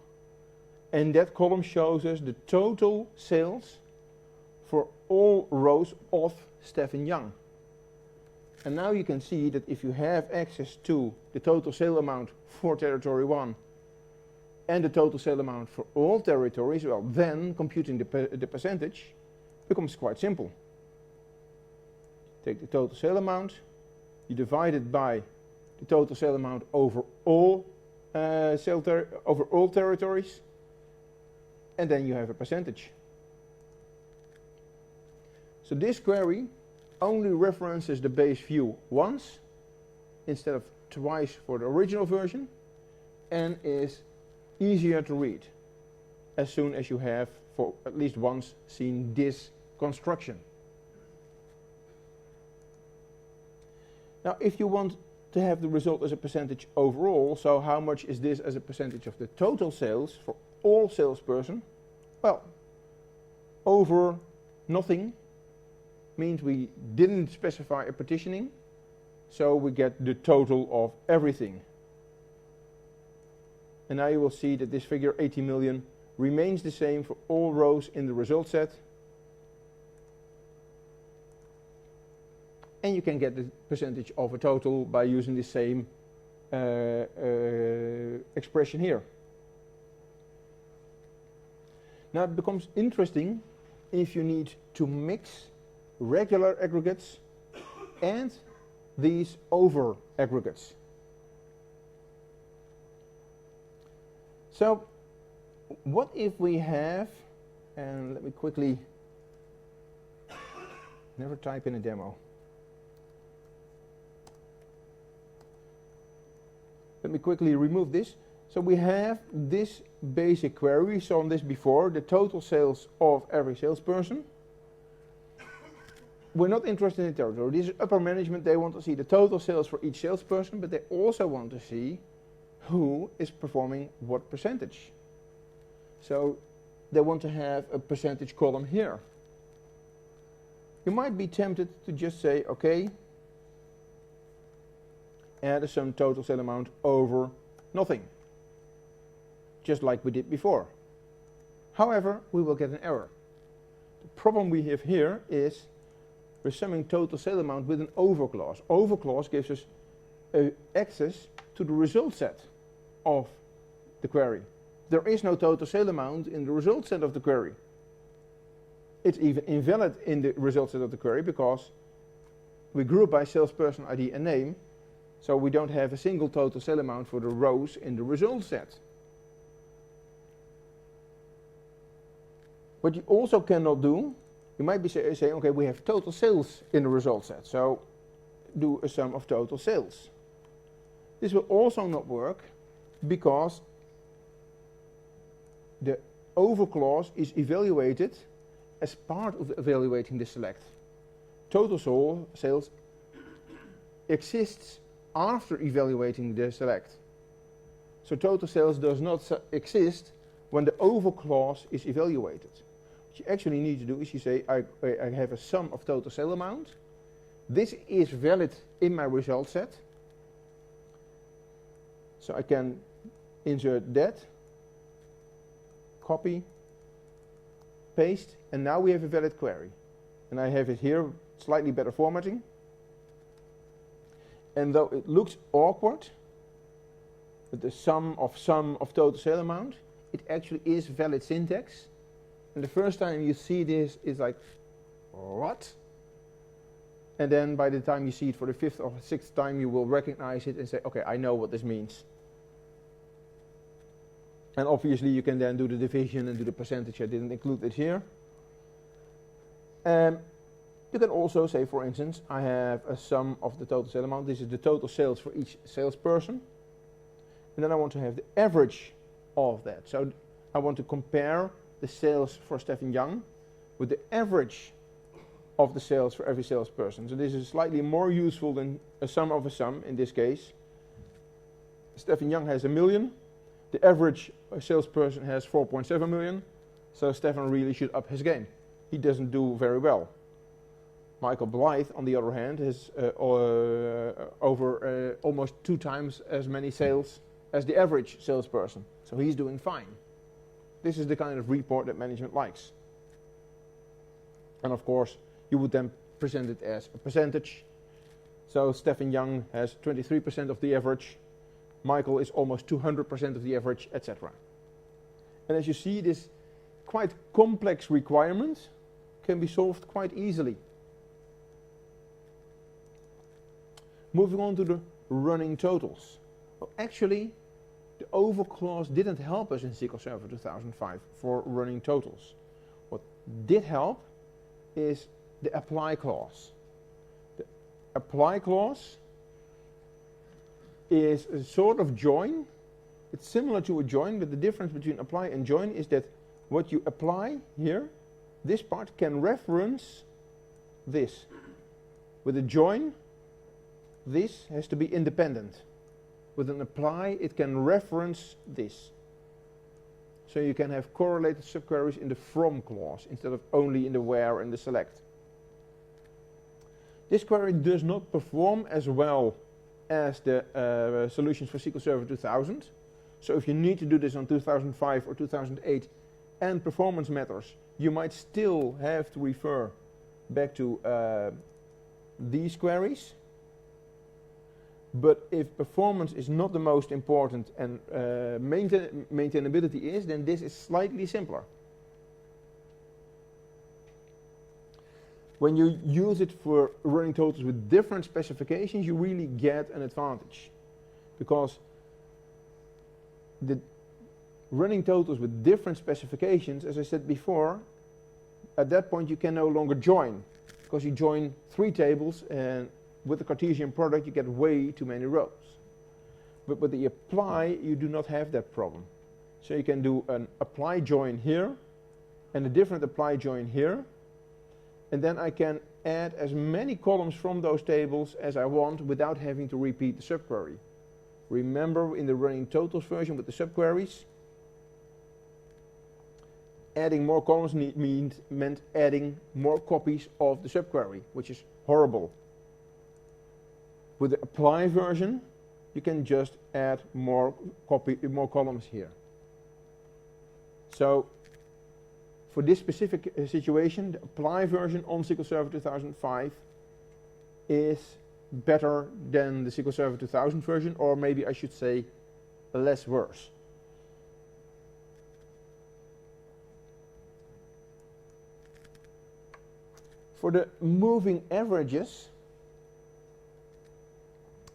and that column shows us the total sales for all rows of Stephen Young. And now you can see that if you have access to the total sale amount for territory 1 and the total sale amount for all territories, well, then computing the percentage becomes quite simple. Take the total sale amount, you divide it by the total sale amount over all territories, and then you have a percentage. So this query only references the base view once instead of twice for the original version, and is easier to read as soon as you have for at least once seen this construction. Now, if you want to have the result as a percentage overall, so how much is this as a percentage of the total sales for all salesperson? Well, over nothing means we didn't specify a partitioning, so we get the total of everything. And now you will see that this figure 80 million remains the same for all rows in the result set. And you can get the percentage of a total by using the same expression here. Now it becomes interesting if you need to mix regular aggregates and these over aggregates. So what if we have, and let me quickly, never type in a demo. Let me quickly remove this. So we have this basic query. We saw this before, the total sales of every salesperson. We're not interested in territory. This is upper management. They want to see the total sales for each salesperson, but they also want to see who is performing what percentage. So they want to have a percentage column here. You might be tempted to just say, okay, add some total sale amount over nothing, just like we did before. However, we will get an error. The problem we have here is we're summing total sale amount with an over clause. Over clause gives us access to the result set of the query. There is no total sale amount in the result set of the query. It's even invalid in the result set of the query because we group by salesperson ID and name, so we don't have a single total sale amount for the rows in the result set. What you also cannot do, you might be saying, okay, we have total sales in the result set, so do a sum of total sales. This will also not work because the over clause is evaluated as part of evaluating the select. Total sales exists after evaluating the select. So total sales does not exist when the over clause is evaluated. What you actually need to do is you say, I have a sum of total sale amount. This is valid in my result set. So I can insert that, copy, paste, and now we have a valid query. And I have it here, slightly better formatting. And though it looks awkward, with the sum of total sale amount, it actually is valid syntax. And the first time you see this is like, what? And then by the time you see it for the 5th or 6th time, you will recognize it and say, okay, I know what this means. And obviously you can then do the division and do the percentage. I didn't include it here. You can also say, for instance, I have a sum of the total sale amount. This is the total sales for each salesperson. And then I want to have the average of that. So I want to compare the sales for Stefan Young with the average of the sales for every salesperson. So this is slightly more useful than a sum of a sum in this case. Stefan Young has 1 million. The average salesperson has 4.7 million. So Stefan really should up his game. He doesn't do very well. Michael Blythe, on the other hand, has over almost 2 times as many sales as the average salesperson. So he's doing fine. This is the kind of report that management likes. And of course, you would then present it as a percentage. So Stefan Young has 23% of the average. Michael is almost 200% of the average, etc. And as you see, this quite complex requirement can be solved quite easily. Moving on to the running totals. Well, actually, the over clause didn't help us in SQL Server 2005 for running totals. What did help is the apply clause. The apply clause is a sort of join. It's similar to a join, but the difference between apply and join is that what you apply here, this part can reference this. With a join, this has to be independent. With an apply, it can reference this. So you can have correlated subqueries in the from clause instead of only in the where and the select. This query does not perform as well as the solutions for SQL Server 2000. So if you need to do this on 2005 or 2008 and performance matters, you might still have to refer back to these queries. But if performance is not the most important and maintainability is, then this is slightly simpler. when you use it for running totals with different specifications, you really get an advantage. Because the running totals with different specifications, as I said before, at that point you can no longer join, because you join 3 tables, and with the Cartesian product you get way too many rows. But with the apply you do not have that problem. So you can do an apply join here and a different apply join here, and then I can add as many columns from those tables as I want without having to repeat the subquery. Remember, in the running totals version with the subqueries, adding more columns meant adding more copies of the subquery, which is horrible. With the apply version, you can just add more columns here. So, for this specific situation, the apply version on SQL Server 2005 is better than the SQL Server 2000 version, or maybe I should say less worse. For the moving averages,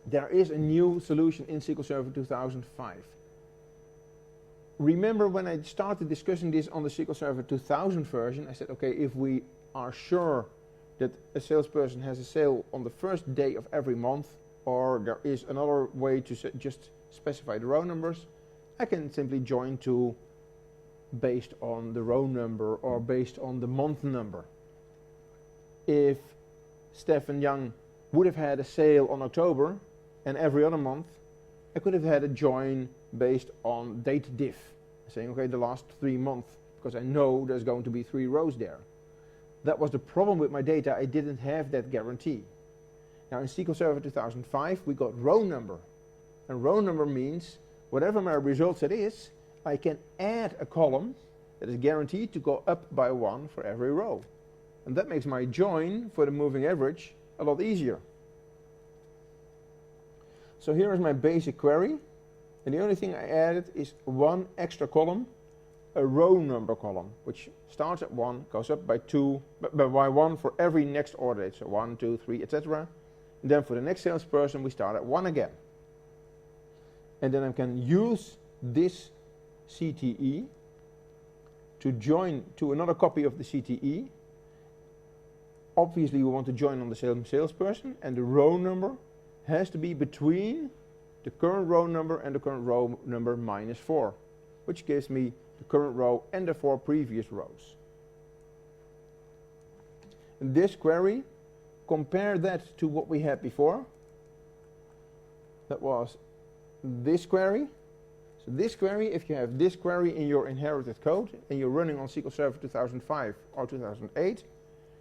there is a new solution in SQL Server 2005. Remember when I started discussing this on the SQL Server 2000 version, I said, okay, if we are sure that a salesperson has a sale on the first day of every month, or there is another way to just specify the row numbers, I can simply join two based on the row number or based on the month number. If Stefan Young would have had a sale on October and every other month, I could have had a join based on date diff, saying, okay, the last 3 months, because I know there's going to be 3 rows there. That was the problem with my data. I didn't have that guarantee. Now in SQL Server 2005, we got row number. And row number means whatever my result set is, I can add a column that is guaranteed to go up by 1 for every row. And that makes my join for the moving average a lot easier. So here is my basic query, and the only thing I added is 1 extra column, a row number column, which starts at 1, goes up by 2, by 1 for every next order date, so 1, 2, 3, etc. And then for the next salesperson, we start at 1 again. And then I can use this CTE to join to another copy of the CTE. Obviously, we want to join on the same salesperson, and the row number has to be between the current row number and the current row number minus 4, which gives me the current row and the 4 previous rows. In this query, compare that to what we had before. That was this query. So this query, if you have this query in your inherited code and you're running on SQL Server 2005 or 2008,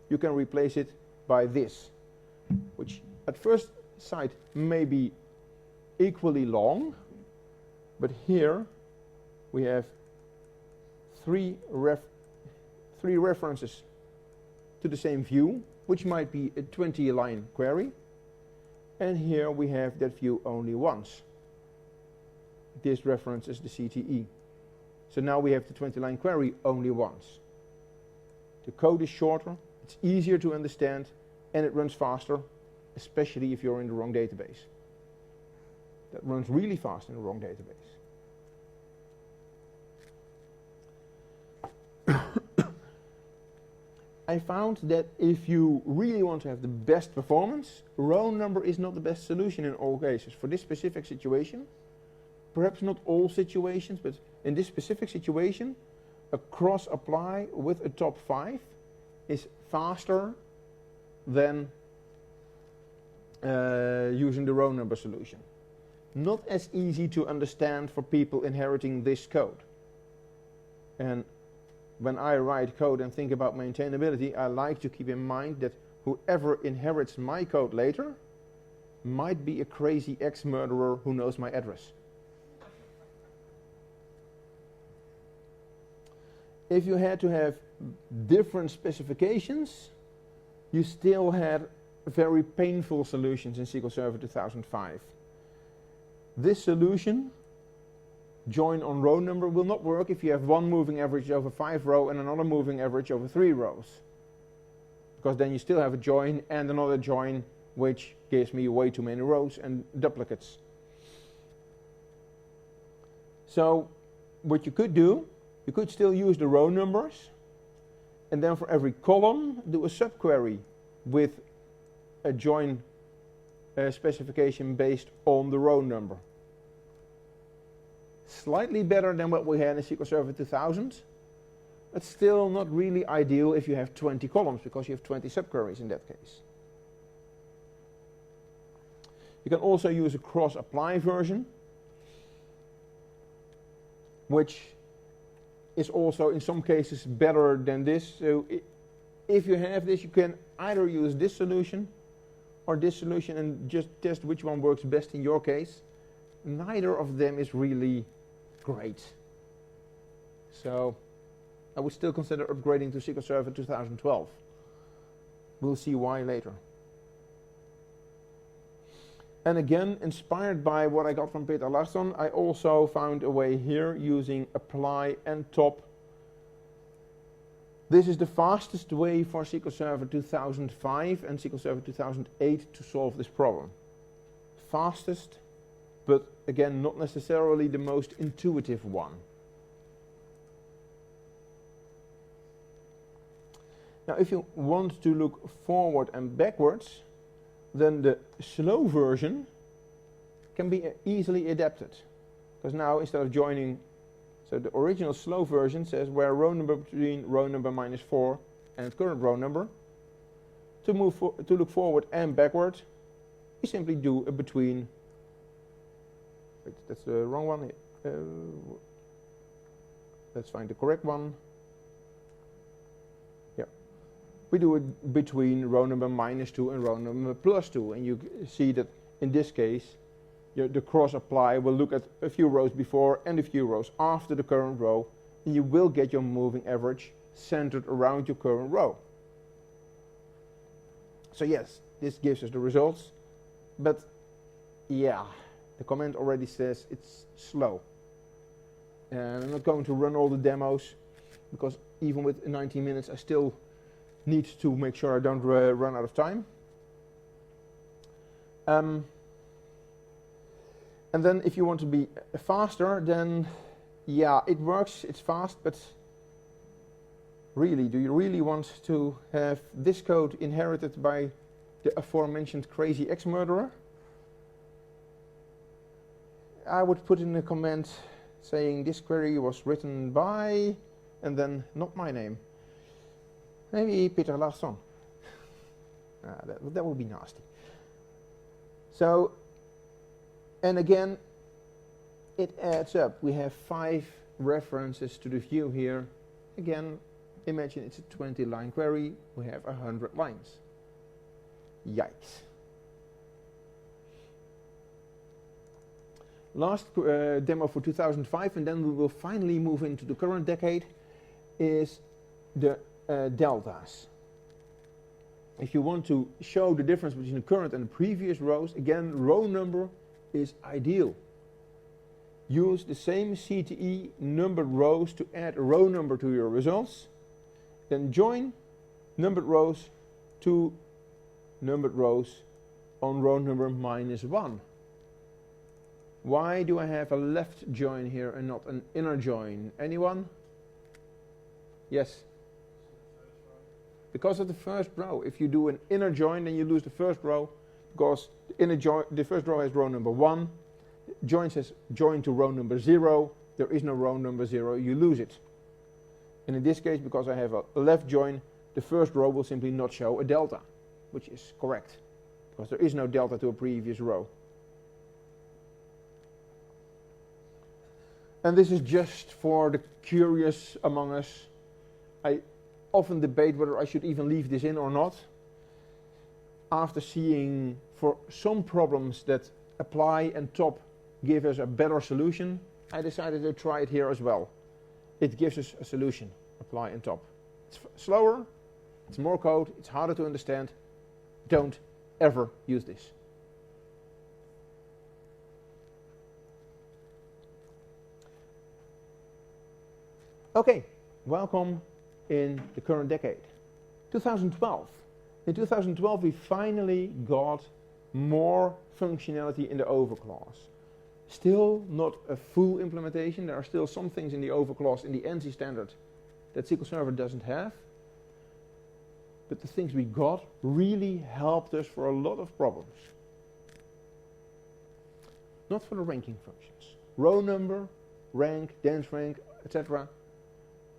you can replace it by this, which at first sight may be equally long, but here we have three references to the same view, which might be a 20-line query, and here we have that view only once. This reference is the CTE. So now we have the 20-line query only once. The code is shorter, it's easier to understand, and it runs faster, especially if you're in the wrong database. That runs really fast in the wrong database. I found that if you really want to have the best performance, row number is not the best solution in all cases. For this specific situation, perhaps not all situations, but in this specific situation, a cross apply with a top 5 is faster than using the row number solution. Not as easy to understand for people inheriting this code. And when I write code and think about maintainability, I like to keep in mind that whoever inherits my code later might be a crazy ex-murderer who knows my address. If you had to have different specifications, you still had very painful solutions in SQL Server 2005. This solution, join on row number, will not work if you have one moving average over 5 rows and another moving average over 3 rows. because then you still have a join and another join, which gives me way too many rows and duplicates. So what you could do, you could still use the row numbers, and then for every column do a subquery with a join specification based on the row number. Slightly better than what we had in SQL Server 2000, but still not really ideal if you have 20 columns, because you have 20 subqueries in that case. You can also use a cross-apply version, which is also in some cases better than this. So if you have this, you can either use this solution or this solution and just test which one works best in your case. Neither of them is really great. So I would still consider upgrading to SQL Server 2012. We'll see why later. And again, inspired by what I got from Peter Larsson, I also found a way here using apply and top. This is the fastest way for SQL Server 2005 and SQL Server 2008 to solve this problem. Fastest, but again, not necessarily the most intuitive one. Now, if you want to look forward and backwards, then the slow version can be easily adapted. Because now, instead of joining, so the original slow version says where row number between row number -4 and its current row number. To look forward and backward, you simply do a between. Wait, that's the wrong one. Let's find the correct one. We do it between row number -2 and row number +2, and you see that in this case the cross apply will look at a few rows before and a few rows after the current row, and you will get your moving average centered around your current row. So yes, this gives us the results, but yeah, the comment already says it's slow. And I'm not going to run all the demos, because even with 19 minutes I still need to make sure I don't run out of time. And then if you want to be faster, then yeah, it works, it's fast, but really, do you really want to have this code inherited by the aforementioned crazy ex-murderer? I would put in a comment saying this query was written by, and then not my name. Maybe Peter Larsson. That would be nasty. So, and again, it adds up. We have 5 references to the view here. Again, imagine it's a 20-line query. We have 100 lines. Yikes. Last demo for 2005, and then we will finally move into the current decade, is the deltas. If you want to show the difference between the current and the previous rows, again, row number is ideal. Use the same CTE numbered rows to add a row number to your results. Then join numbered rows to numbered rows on row number -1. Why do I have a left join here and not an inner join? Anyone? Yes? Because of the first row. If you do an inner join, then you lose the first row, because the first row has row number 1. Join says join to row number 0. There is no row number 0. You lose it. And in this case, because I have a left join, the first row will simply not show a delta, which is correct, because there is no delta to a previous row. And this is just for the curious among us. I often debate whether I should even leave this in or not. After seeing for some problems that apply and top give us a better solution, I decided to try it here as well. It gives us a solution, apply and top. It's slower, it's more code, it's harder to understand. Don't ever use this. Okay, welcome in the current decade. 2012. In 2012 we finally got more functionality in the overclass. Still not a full implementation. There are still some things in the overclass in the ANSI standard that SQL Server doesn't have. But the things we got really helped us for a lot of problems. Not for the ranking functions. Row number, rank, dense rank, etc.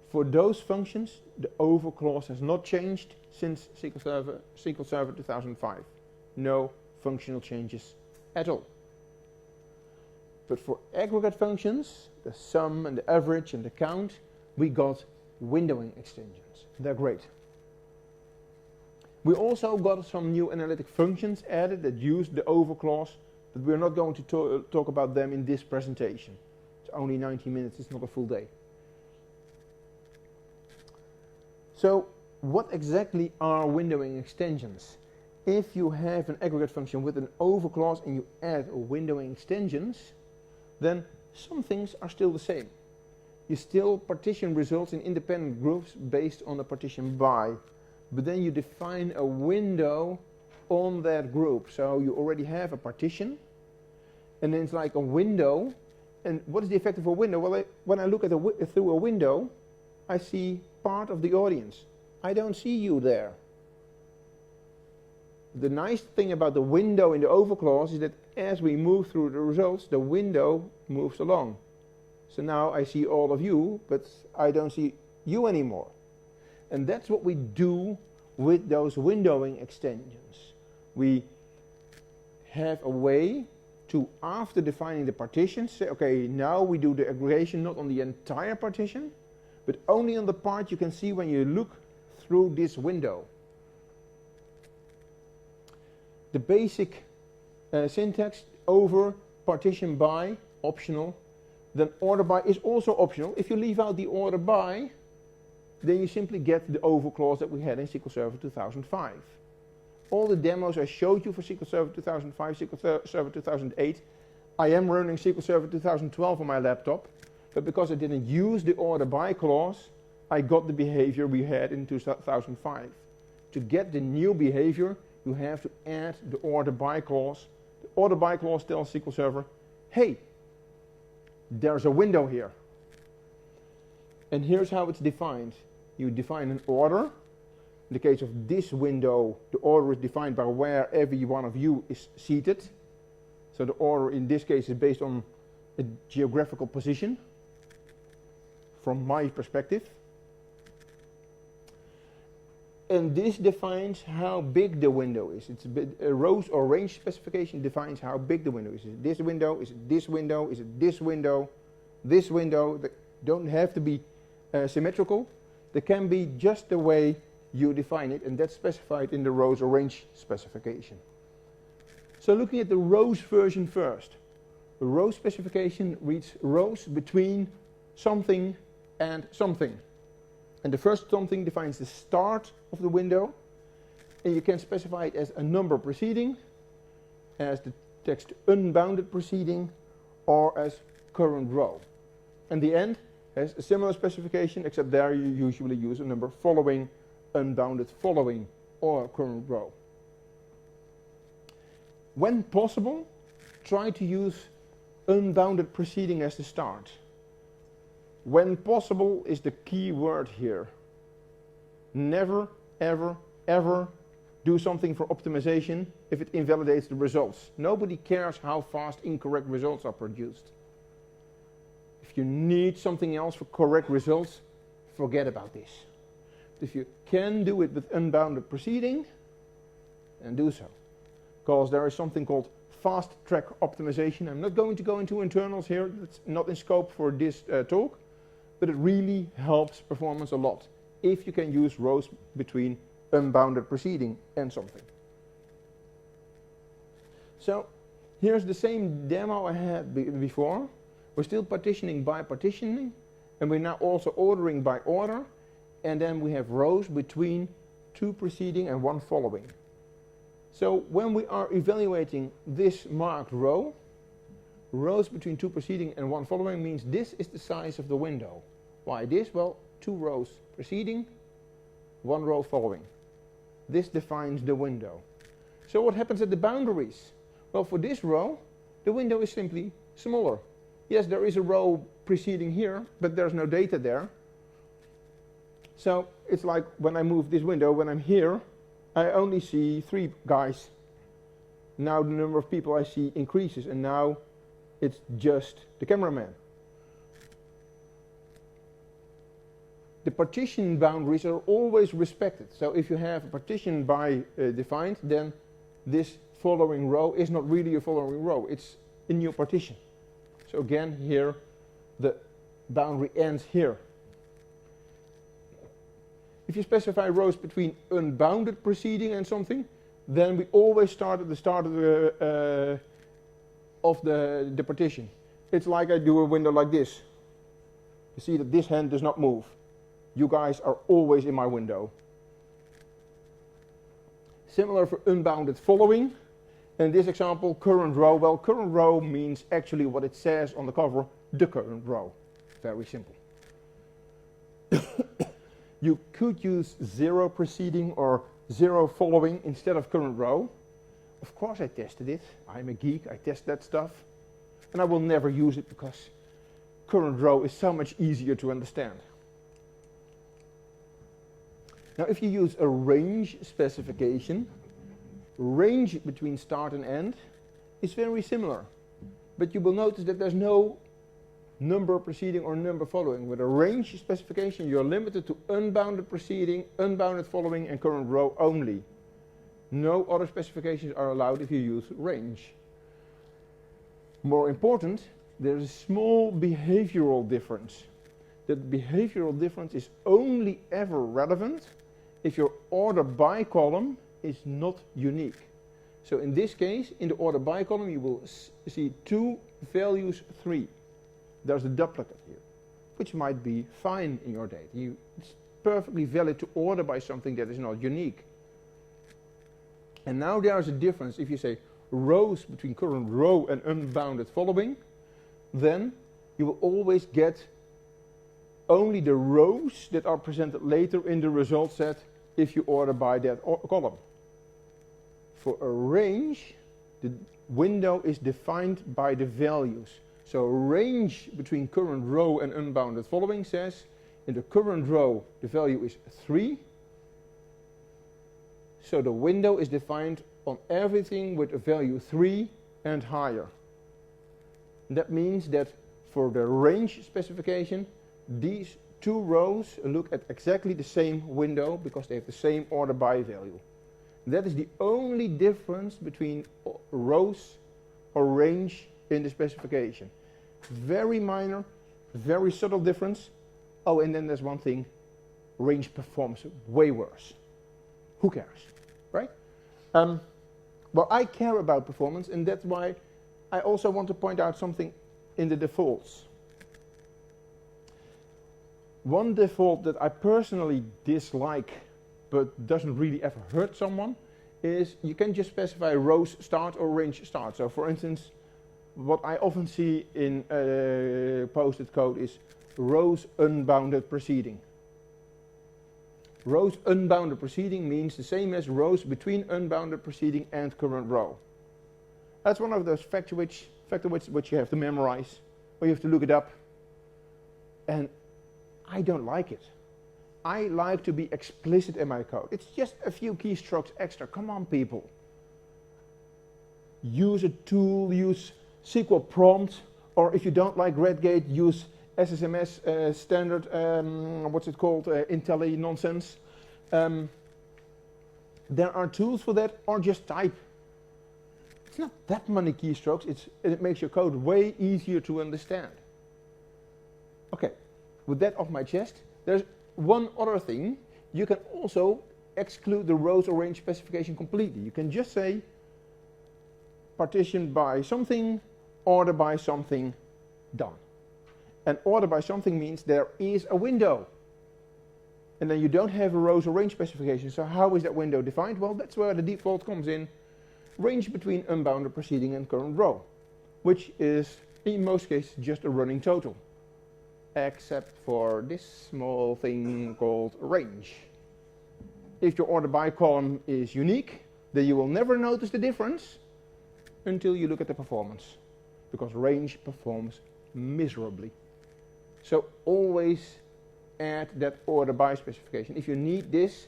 For those functions, the overclass has not changed since SQL Server 2005. No functional changes at all. But for aggregate functions, the sum and the average and the count, we got windowing extensions. They're great. We also got some new analytic functions added that use the overclass, but we're not going to talk about them in this presentation. It's only 90 minutes, it's not a full day. So, what exactly are windowing extensions? If you have an aggregate function with an overclass and you add windowing extensions, then some things are still the same. You still partition results in independent groups based on a partition by, but then you define a window on that group. So you already have a partition, and then it's like a window. And what is the effect of a window? Well, when I look at through a window, I see part of the audience. I don't see you there. The nice thing about the window in the overclass is that as we move through the results, the window moves along. So now I see all of you, but I don't see you anymore. And that's what we do with those windowing extensions. We have a way to, after defining the partitions, say, okay, now we do the aggregation not on the entire partition, but only on the part you can see when you look through this window. The basic syntax: over, partition by, optional. Then order by is also optional. If you leave out the order by, then you simply get the overclass that we had in SQL Server 2005. All the demos I showed you for SQL Server 2005, SQL Server 2008, I am running SQL Server 2012 on my laptop, but because I didn't use the order by clause, I got the behavior we had in 2005. To get the new behavior, you have to add the order by clause. The order by clause tells SQL Server, hey, there's a window here. And here's how it's defined. You define an order. In the case of this window, the order is defined by where every one of you is seated. So the order in this case is based on a geographical position from my perspective. And this defines how big the window is. It's a rows or range specification defines how big the window is. Is it this window? Is it this window? Is it this window? This window? They don't have to be symmetrical. They can be just the way you define it, and that's specified in the rows or range specification. So looking at the rows version first. The row specification reads rows between something and something. And the first something defines the start of the window, and you can specify it as a number preceding, as the text unbounded preceding, or as current row. And the end has a similar specification, except there you usually use a number following, unbounded following, or current row. When possible, try to use unbounded preceding as the start. When possible is the key word here. Never, ever, ever do something for optimization if it invalidates the results. Nobody cares how fast incorrect results are produced. If you need something else for correct results, forget about this. But if you can do it with unbounded preceding, then do so. Because there is something called fast track optimization. I'm not going to go into internals here, that's not in scope for this talk. But it really helps performance a lot if you can use rows between unbounded preceding and something. So here's the same demo I had before. We're still partitioning by partitioning, and we're now also ordering by order, and then we have rows between two preceding and one following. So when we are evaluating this marked row, rows between two preceding and one following means this is the size of the window. Why this? Well, two rows preceding, one row following. This defines the window. So what happens at the boundaries? Well, for this row, the window is simply smaller. Yes, there is a row preceding here, but there's no data there. So it's like when I move this window, when I'm here, I only see 3 guys. Now the number of people I see increases, and now it's just the cameraman. The partition boundaries are always respected. So if you have a partition by defined, then this following row is not really a following row. It's a new partition. So again, here the boundary ends here. If you specify rows between unbounded preceding and something, then we always start at the start of the partition. It's like I do a window like this. You see that this hand does not move. You guys are always in my window. Similar for unbounded following. In this example, current row. Well, current row means actually what it says on the cover, the current row. Very simple. You could use 0 preceding or 0 following instead of current row. Of course I tested it. I'm a geek, I test that stuff. And I will never use it because current row is so much easier to understand. Now if you use a range specification, range between start and end is very similar. But you will notice that there's no number preceding or number following. With a range specification, you're limited to unbounded preceding, unbounded following, and current row only. No other specifications are allowed if you use range. More important, there's a small behavioral difference. That behavioral difference is only ever relevant if your order by column is not unique. So in this case, in the order by column, you will see 2 values 3. There's a duplicate here, which might be fine in your data. It's perfectly valid to order by something that is not unique. And now there's a difference. If you say rows between current row and unbounded following, then you will always get only the rows that are presented later in the result set if you order by that column. For a range, the window is defined by the values. So range between current row and unbounded following says in the current row the value is 3. So the window is defined on everything with a value 3 and higher. And that means that for the range specification, these 2 rows look at exactly the same window because they have the same order by value. That is the only difference between rows or range in the specification. Very minor, very subtle difference. Oh, and then there's one thing, range performs way worse. Who cares, right? Well, I care about performance, and that's why I also want to point out something in the defaults. One default that I personally dislike but doesn't really ever hurt someone is you can just specify rows start or range start. So for instance, what I often see in posted code is rows unbounded preceding. Rows unbounded preceding means the same as rows between unbounded preceding and current row. That's one of those factor which you have to memorize, or you have to look it up. And I don't like it. I like to be explicit in my code. It's just a few keystrokes extra. Come on, people. Use a tool, use SQL prompt, or if you don't like Redgate, use SSMS standard, what's it called, IntelliJ nonsense. There are tools for that, or just type. It's not that many keystrokes, it makes your code way easier to understand. Okay, with that off my chest, there's one other thing. You can also exclude the rows or range specification completely. You can just say partition by something, order by something, done. And order by something means there is a window. And then you don't have a rows or range specification. So how is that window defined? Well, that's where the default comes in. Range between unbounded preceding and current row, which is in most cases just a running total, except for this small thing called range. if your order by column is unique, then you will never notice the difference until you look at the performance, because range performs miserably. So always add that order by specification. If you need this,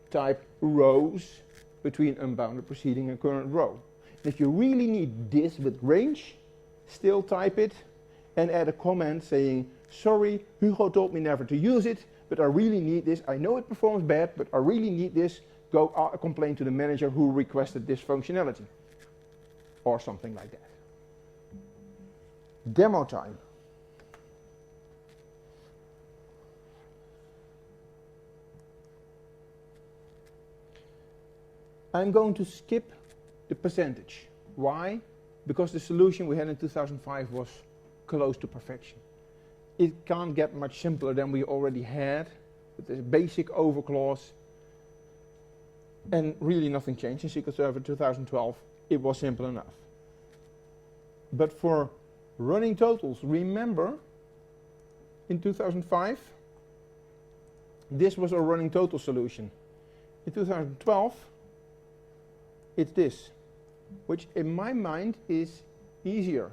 type rows between unbounded preceding and current row. And if you really need this with range, still type it and add a comment saying, sorry, Hugo told me never to use it, but I really need this. I know it performs bad, but I really need this. Go complain to the manager who requested this functionality. Or something like that. Demo time. I'm going to skip the percentage. Why? Because the solution we had in 2005 was close to perfection. It can't get much simpler than we already had with this basic overclause, and really nothing changed in SQL Server 2012. It was simple enough. But for running totals, remember in 2005 this was our running total solution. In 2012 it's this, which in my mind is easier.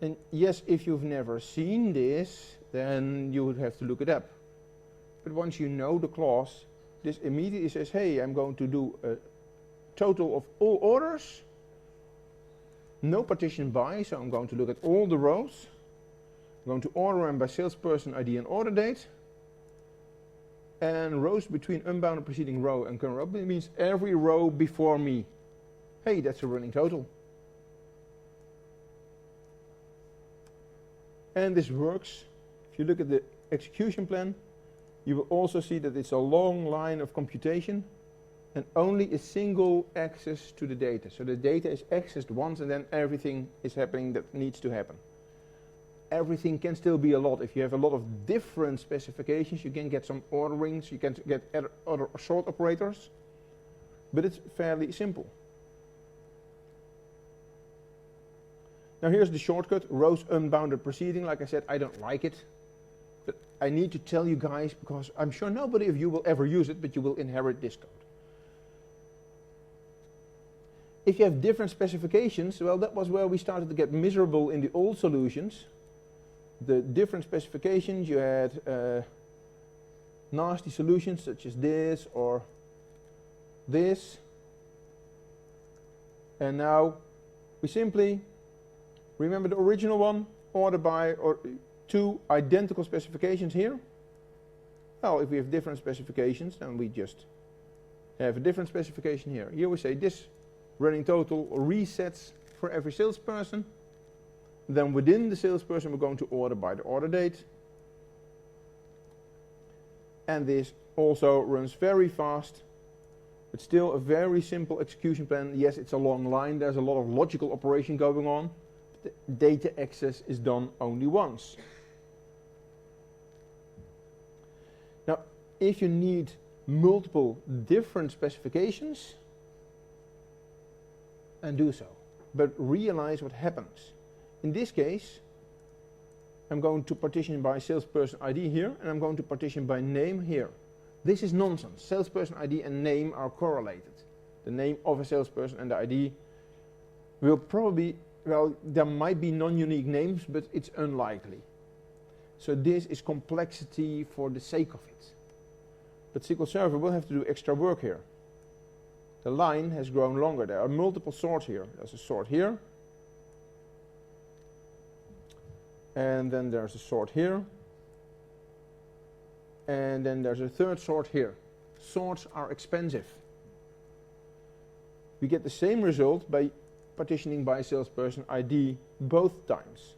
And yes, if you've never seen this, then you would have to look it up. But once you know the clause, this immediately says, hey, I'm going to do a total of all orders, no partition by, so I'm going to look at all the rows. I'm going to order them by salesperson ID and order date. And rows between unbounded preceding row and current row, it means every row before me. Hey, that's a running total. And this works. If you look at the execution plan, you will also see that it's a long line of computation and only a single access to the data. So the data is accessed once and then everything is happening that needs to happen. Everything can still be a lot. If you have a lot of different specifications, you can get some orderings, you can get other sort operators, but it's fairly simple. Now here's the shortcut, rows unbounded preceding. Like I said, I don't like it, but I need to tell you guys because I'm sure nobody of you will ever use it, but you will inherit this code. If you have different specifications, well, that was where we started to get miserable in the old solutions. The different specifications, you had nasty solutions such as this or this. And now we simply remember the original one, order by, or two identical specifications here. Well, if we have different specifications, then we just have a different specification here. Here we say this running total resets for every salesperson. Then within the salesperson, we're going to order by the order date. And this also runs very fast. It's still a very simple execution plan. Yes, it's a long line. There's a lot of logical operation going on. The data access is done only once. Now, if you need multiple different specifications, then do so. But realize what happens. In this case, I'm going to partition by salesperson ID here, and I'm going to partition by name here. This is nonsense. Salesperson ID and name are correlated. The name of a salesperson and the ID will probably, well, there might be non-unique names, but it's unlikely. So this is complexity for the sake of it. But SQL Server will have to do extra work here. The line has grown longer. There are multiple sorts here. There's a sort here. And then there's a sort here. And then there's a third sort here. Sorts are expensive. We get the same result by partitioning by salesperson ID both times.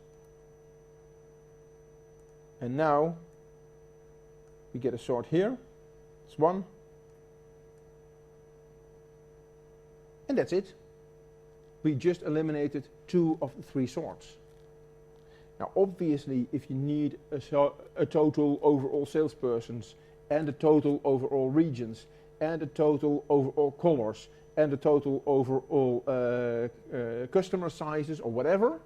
And now we get a sort here. It's one. And that's it. We just eliminated two of the three sorts. Now obviously if you need a total over all salespersons and a total over all regions and a total over all colors and a total over all customer sizes or whatever,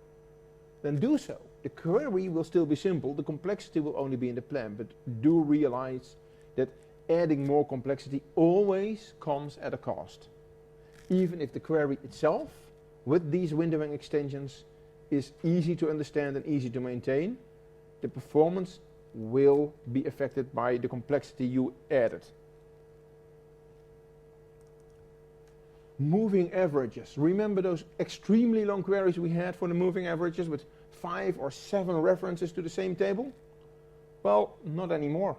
then do so. The query will still be simple, the complexity will only be in the plan, but do realize that adding more complexity always comes at a cost. Even if the query itself, with these windowing extensions, is easy to understand and easy to maintain, the performance will be affected by the complexity you added. Moving averages. Remember those extremely long queries we had for the moving averages with 5 or 7 references to the same table? Well, not anymore.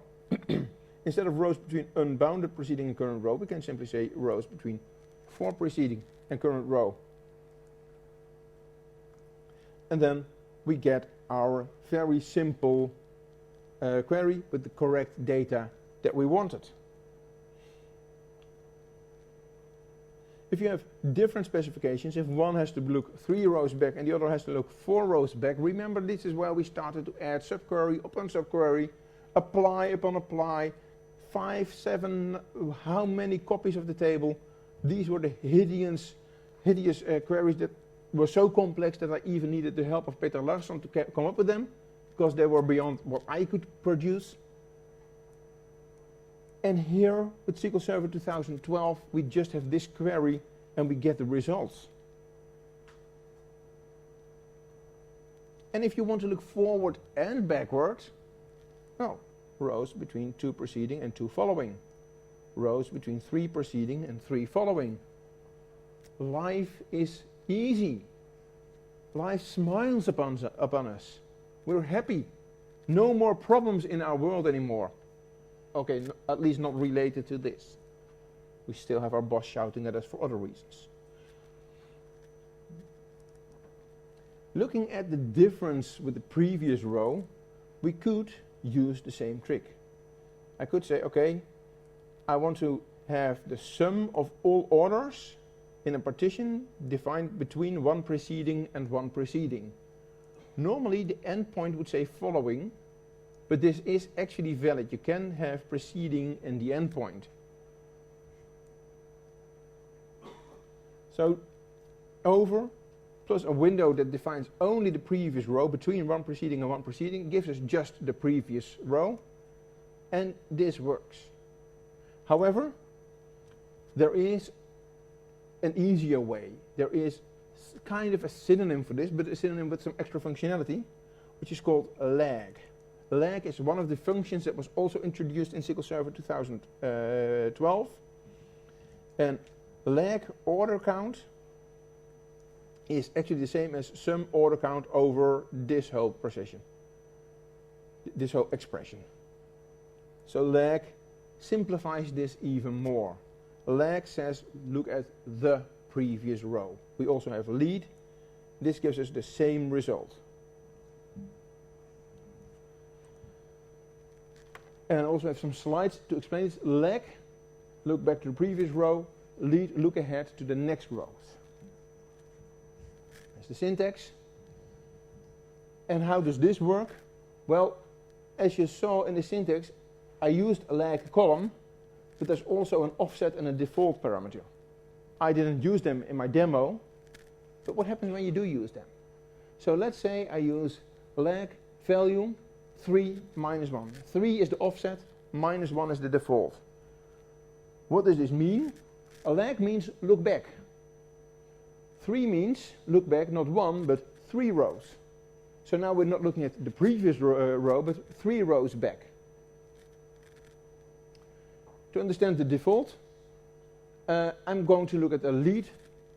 Instead of rows between unbounded preceding and current row, we can simply say rows between 4 preceding and current row. And then we get our very simple query with the correct data that we wanted. If you have different specifications, if one has to look 3 rows back and the other has to look 4 rows back, remember this is where we started to add subquery upon subquery, apply upon apply, 5, 7, how many copies of the table. These were the hideous queries that were so complex that I even needed the help of Peter Larsson to come up with them, because they were beyond what I could produce. And here with SQL Server 2012 we just have this query and we get the results. And if you want to look forward and backwards, well, rows between 2 preceding and 2 following, rows between 3 preceding and 3 following. Life is easy. Life smiles upon us. We're happy. No more problems in our world anymore. Okay, at least not related to this. We still have our boss shouting at us for other reasons. Looking at the difference with the previous row, we could use the same trick. I could say, okay, I want to have the sum of all orders in a partition defined between 1 preceding and 1 preceding. Normally the endpoint would say following, but this is actually valid. You can have preceding and the endpoint. So over plus a window that defines only the previous row between 1 preceding and 1 preceding gives us just the previous row, and this works. However, there is an easier way. There is kind of a synonym for this, but a synonym with some extra functionality, which is called lag. Lag is one of the functions that was also introduced in SQL Server 2012. And lag order count is actually the same as sum order count over this whole precision, this whole expression. So lag simplifies this even more. Lag says look at the previous row. We also have lead. This gives us the same result. And I also have some slides to explain this. Lag, look back to the previous row. Lead, look ahead to the next rows. That's the syntax. And how does this work? Well, as you saw in the syntax, I used a lag column, but there's also an offset and a default parameter. I didn't use them in my demo, but what happens when you do use them? So let's say I use lag value 3 minus 1. 3 is the offset, minus 1 is the default. What does this mean? A lag means look back. 3 means look back not 1 but 3 rows. So now we're not looking at the previous row but 3 rows back. To understand the default, I'm going to look at a lead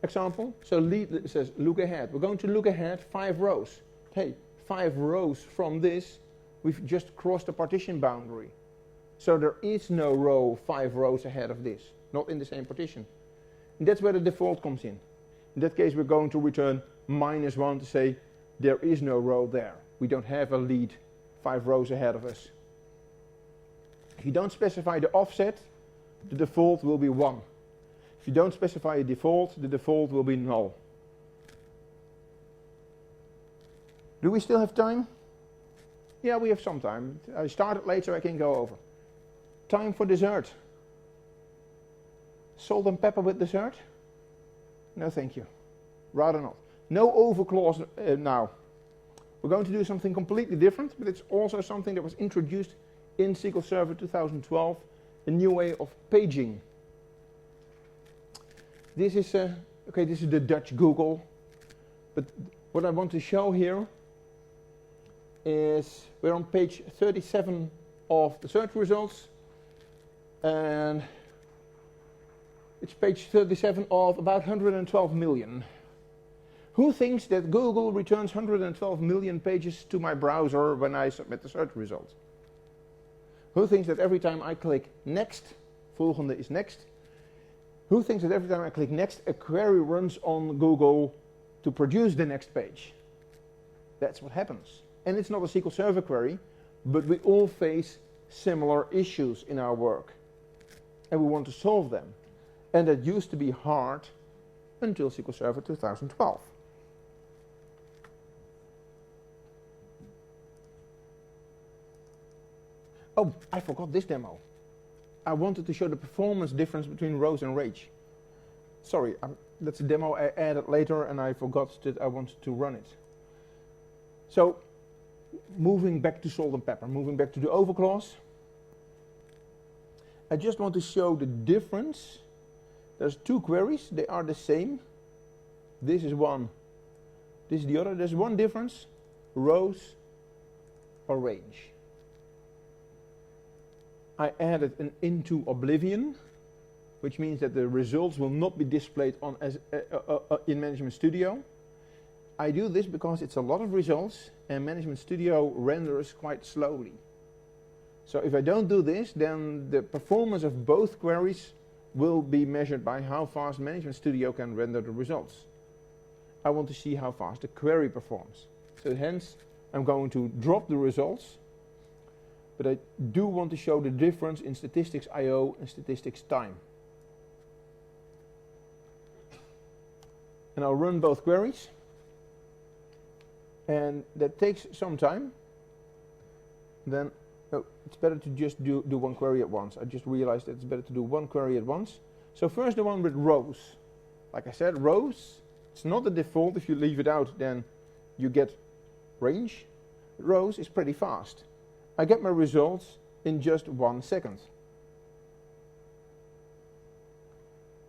example. So lead says look ahead. We're going to look ahead 5 rows. Hey, 5 rows from this, we've just crossed the partition boundary. So there is no row 5 rows ahead of this, not in the same partition. And that's where the default comes in. In that case, we're going to return minus 1 to say there is no row there. We don't have a lead 5 rows ahead of us. If you don't specify the offset, the default will be 1. If you don't specify a default, the default will be null. Do we still have time? Yeah, we have some time. I started late so I can go over. Time for dessert. Salt and pepper with dessert? No, thank you. Rather not. No over clause now. We're going to do something completely different, but it's also something that was introduced in SQL Server 2012 a new way of paging. This is this is the Dutch Google, but what I want to show here is we're on page 37 of the search results, and it's page 37 of about 112 million. Who thinks that Google returns 112 million pages to my browser when I submit the search results? Who thinks that every time I click next, volgende is next, who thinks that every time I click next, a query runs on Google to produce the next page? That's what happens. And it's not a SQL Server query, but we all face similar issues in our work. And we want to solve them. And that used to be hard until SQL Server 2012. Oh, I forgot this demo. I wanted to show the performance difference between rows and range. Sorry, that's a demo I added later and I forgot that I wanted to run it. So, moving back to salt and pepper, moving back to the over clause. I just want to show the difference. There's two queries, they are the same. This is one, this is the other. There's one difference, rows or range. I added an into oblivion, which means that the results will not be displayed on in Management Studio. I do this because it's a lot of results and Management Studio renders quite slowly. So if I don't do this, then the performance of both queries will be measured by how fast Management Studio can render the results. I want to see how fast the query performs. So hence, I'm going to drop the results, but I do want to show the difference in statistics I/O and statistics time. And I'll run both queries. And that takes some time. Then it's better to just do one query at once. I just realized that it's better to do one query at once. So first the one with rows. Like I said, rows, it's not the default. If you leave it out, then you get range. Rows is pretty fast. I get my results in just 1 second.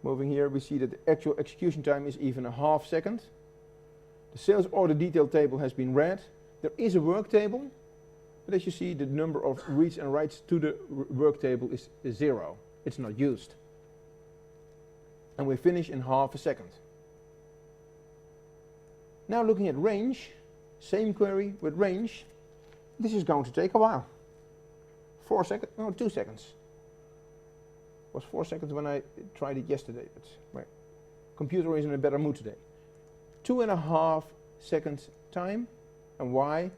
Moving here, we see that the actual execution time is even a half second. The sales order detail table has been read. There is a work table, but as you see, the number of reads and writes to the work table is 0. It's not used. And we finish in half a second. Now looking at range, same query with range. This is going to take a while. 4 seconds, no, 2 seconds. It was 4 seconds when I tried it yesterday, but my computer is in a better mood today. 2.5 seconds time. And why?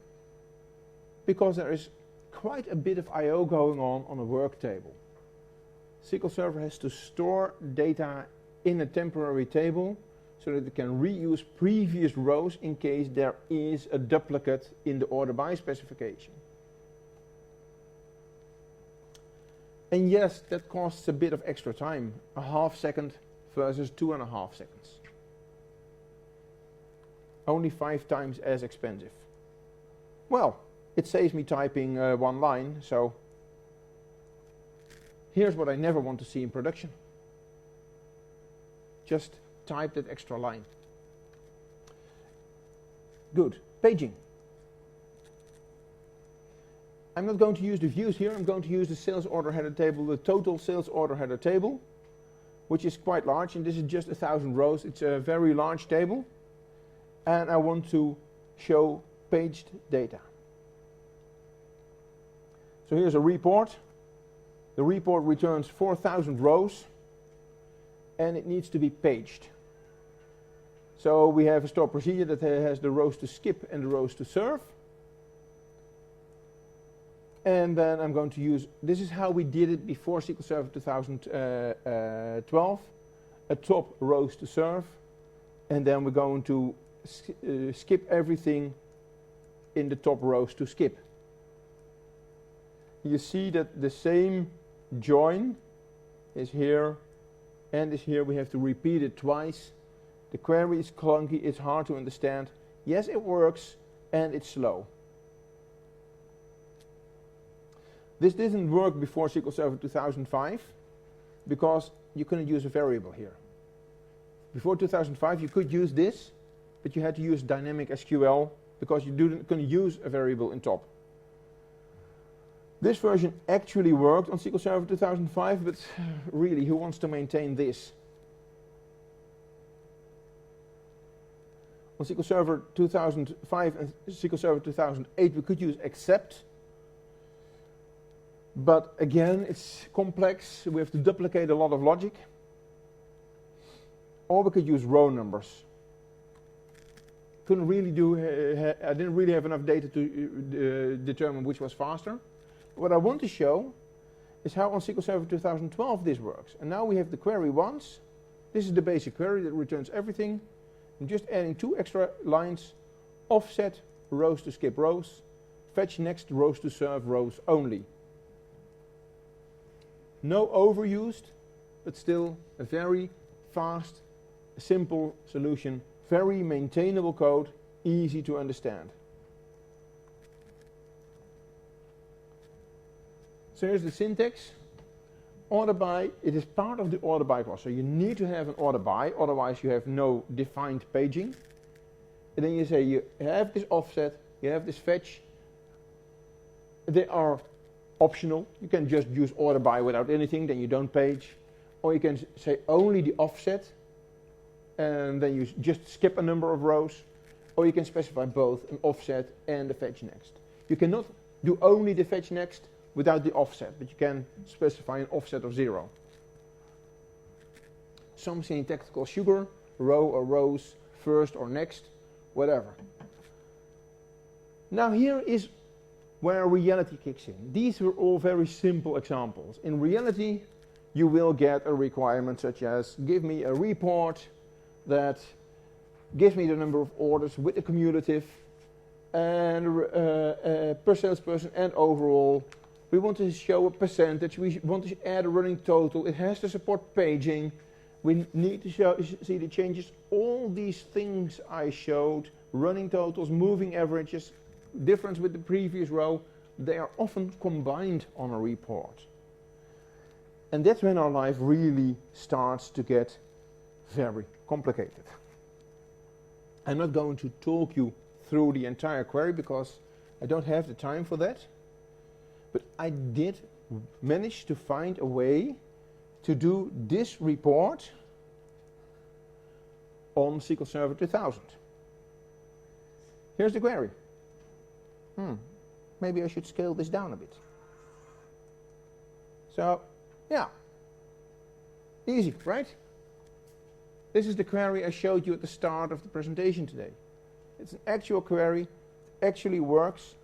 Because there is quite a bit of I/O going on a work table. SQL Server has to store data in a temporary table so that it can reuse previous rows in case there is a duplicate in the order by specification. And yes, that costs a bit of extra time, a half second versus 2.5 seconds. Only 5 times as expensive. Well, it saves me typing one line, so here's what I never want to see in production. Just type that extra line. Good. Paging. I'm not going to use the views here. I'm going to use the sales order header table, the total sales order header table, which is quite large, and this is just 1,000 rows. It's a very large table, and I want to show paged data. So here's a report. The report returns 4,000 rows, and it needs to be paged. So we have a stored procedure that has the rows to skip and the rows to serve. And then I'm going to use, this is how we did it before SQL Server 2012, a top rows to serve, and then we're going to skip everything in the top rows to skip. You see that the same join is here and is here. We have to repeat it twice. The query is clunky, it's hard to understand. Yes, it works, and it's slow. This didn't work before SQL Server 2005 because you couldn't use a variable here. Before 2005 you could use this, but you had to use dynamic SQL because you couldn't use a variable in top. This version actually worked on SQL Server 2005, but really, who wants to maintain this? On SQL Server 2005 and SQL Server 2008 we could use except, but again it's complex, we have to duplicate a lot of logic. Or we could use row numbers. Couldn't really do, I didn't really have enough data to determine which was faster. What I want to show is how on SQL Server 2012 this works. And now we have the query once. This is the basic query that returns everything. I'm just adding 2 extra lines, offset rows to skip rows, fetch next rows to serve rows only. No overused, but still a very fast, simple solution, very maintainable code, easy to understand. So here's the syntax. Order by, it is part of the order by clause. So you need to have an order by, otherwise you have no defined paging. And then you say you have this offset, you have this fetch. They are optional. You can just use order by without anything, then you don't page. Or you can say only the offset, and then you just skip a number of rows. Or you can specify both, an offset and the fetch next. You cannot do only the fetch next without the offset, but you can specify an offset of 0. Some syntactical sugar, row or rows, first or next, whatever. Now here is where reality kicks in. These were all very simple examples. In reality, you will get a requirement such as give me a report that gives me the number of orders with the cumulative and per salesperson and overall. We want to show a percentage, we want to add a running total, it has to support paging, we need to see the changes, all these things I showed, running totals, moving averages, difference with the previous row, they are often combined on a report. And that's when our life really starts to get very complicated. I'm not going to talk you through the entire query because I don't have the time for that. But I did manage to find a way to do this report on SQL Server 2000. Here's the query. Maybe I should scale this down a bit. So, yeah. Easy, right? This is the query I showed you at the start of the presentation today. It's an actual query, it actually works.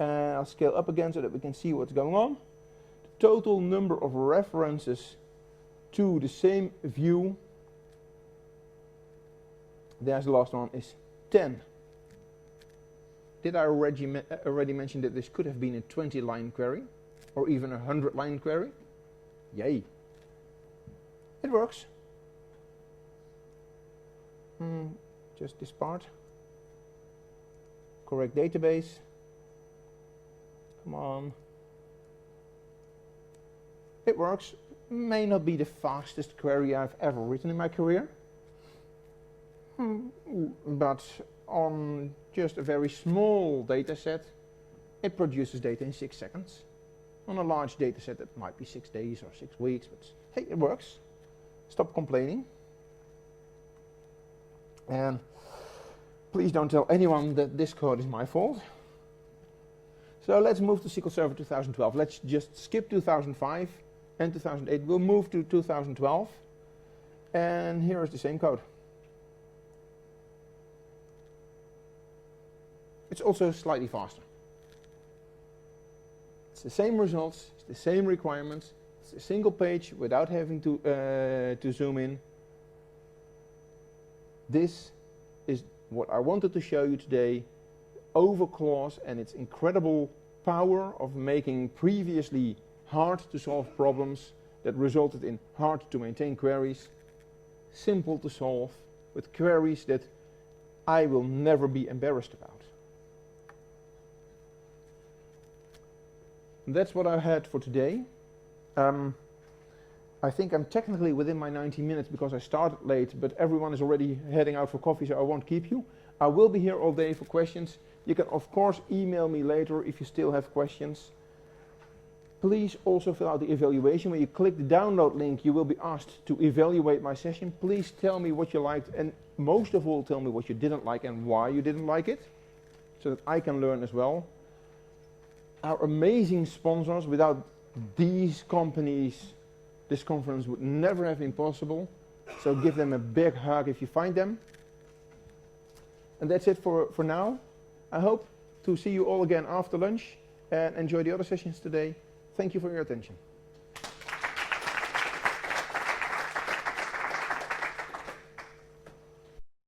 I'll scale up again so that we can see what's going on. The total number of references to the same view, there's the last one, is 10. Did I already mention that this could have been a 20-line query or even a 100-line query? Yay. It works. Just this part. Correct database. Come on. It works. May not be the fastest query I've ever written in my career. But on just a very small data set, it produces data in 6 seconds. On a large data set, it might be 6 days or 6 weeks, but hey, it works. Stop complaining. And please don't tell anyone that this code is my fault. So let's move to SQL Server 2012. Let's just skip 2005 and 2008. We'll move to 2012. And here is the same code. It's also slightly faster. It's the same results, it's the same requirements, it's a single page without having to zoom in. This is what I wanted to show you today. Over clause and its incredible power of making previously hard to solve problems that resulted in hard to maintain queries simple to solve with queries that I will never be embarrassed about. That's what I had for today. I think I'm technically within my 90 minutes because I started late, but everyone is already heading out for coffee, so I won't keep you. I will be here all day for questions. You can of course email me later if you still have questions. Please also fill out the evaluation. When you click the download link, you will be asked to evaluate my session. Please tell me what you liked, and most of all tell me what you didn't like and why you didn't like it, so that I can learn as well. Our amazing sponsors, without these companies, this conference would never have been possible. So give them a big hug if you find them. And that's it for now. I hope to see you all again after lunch and enjoy the other sessions today. Thank you for your attention.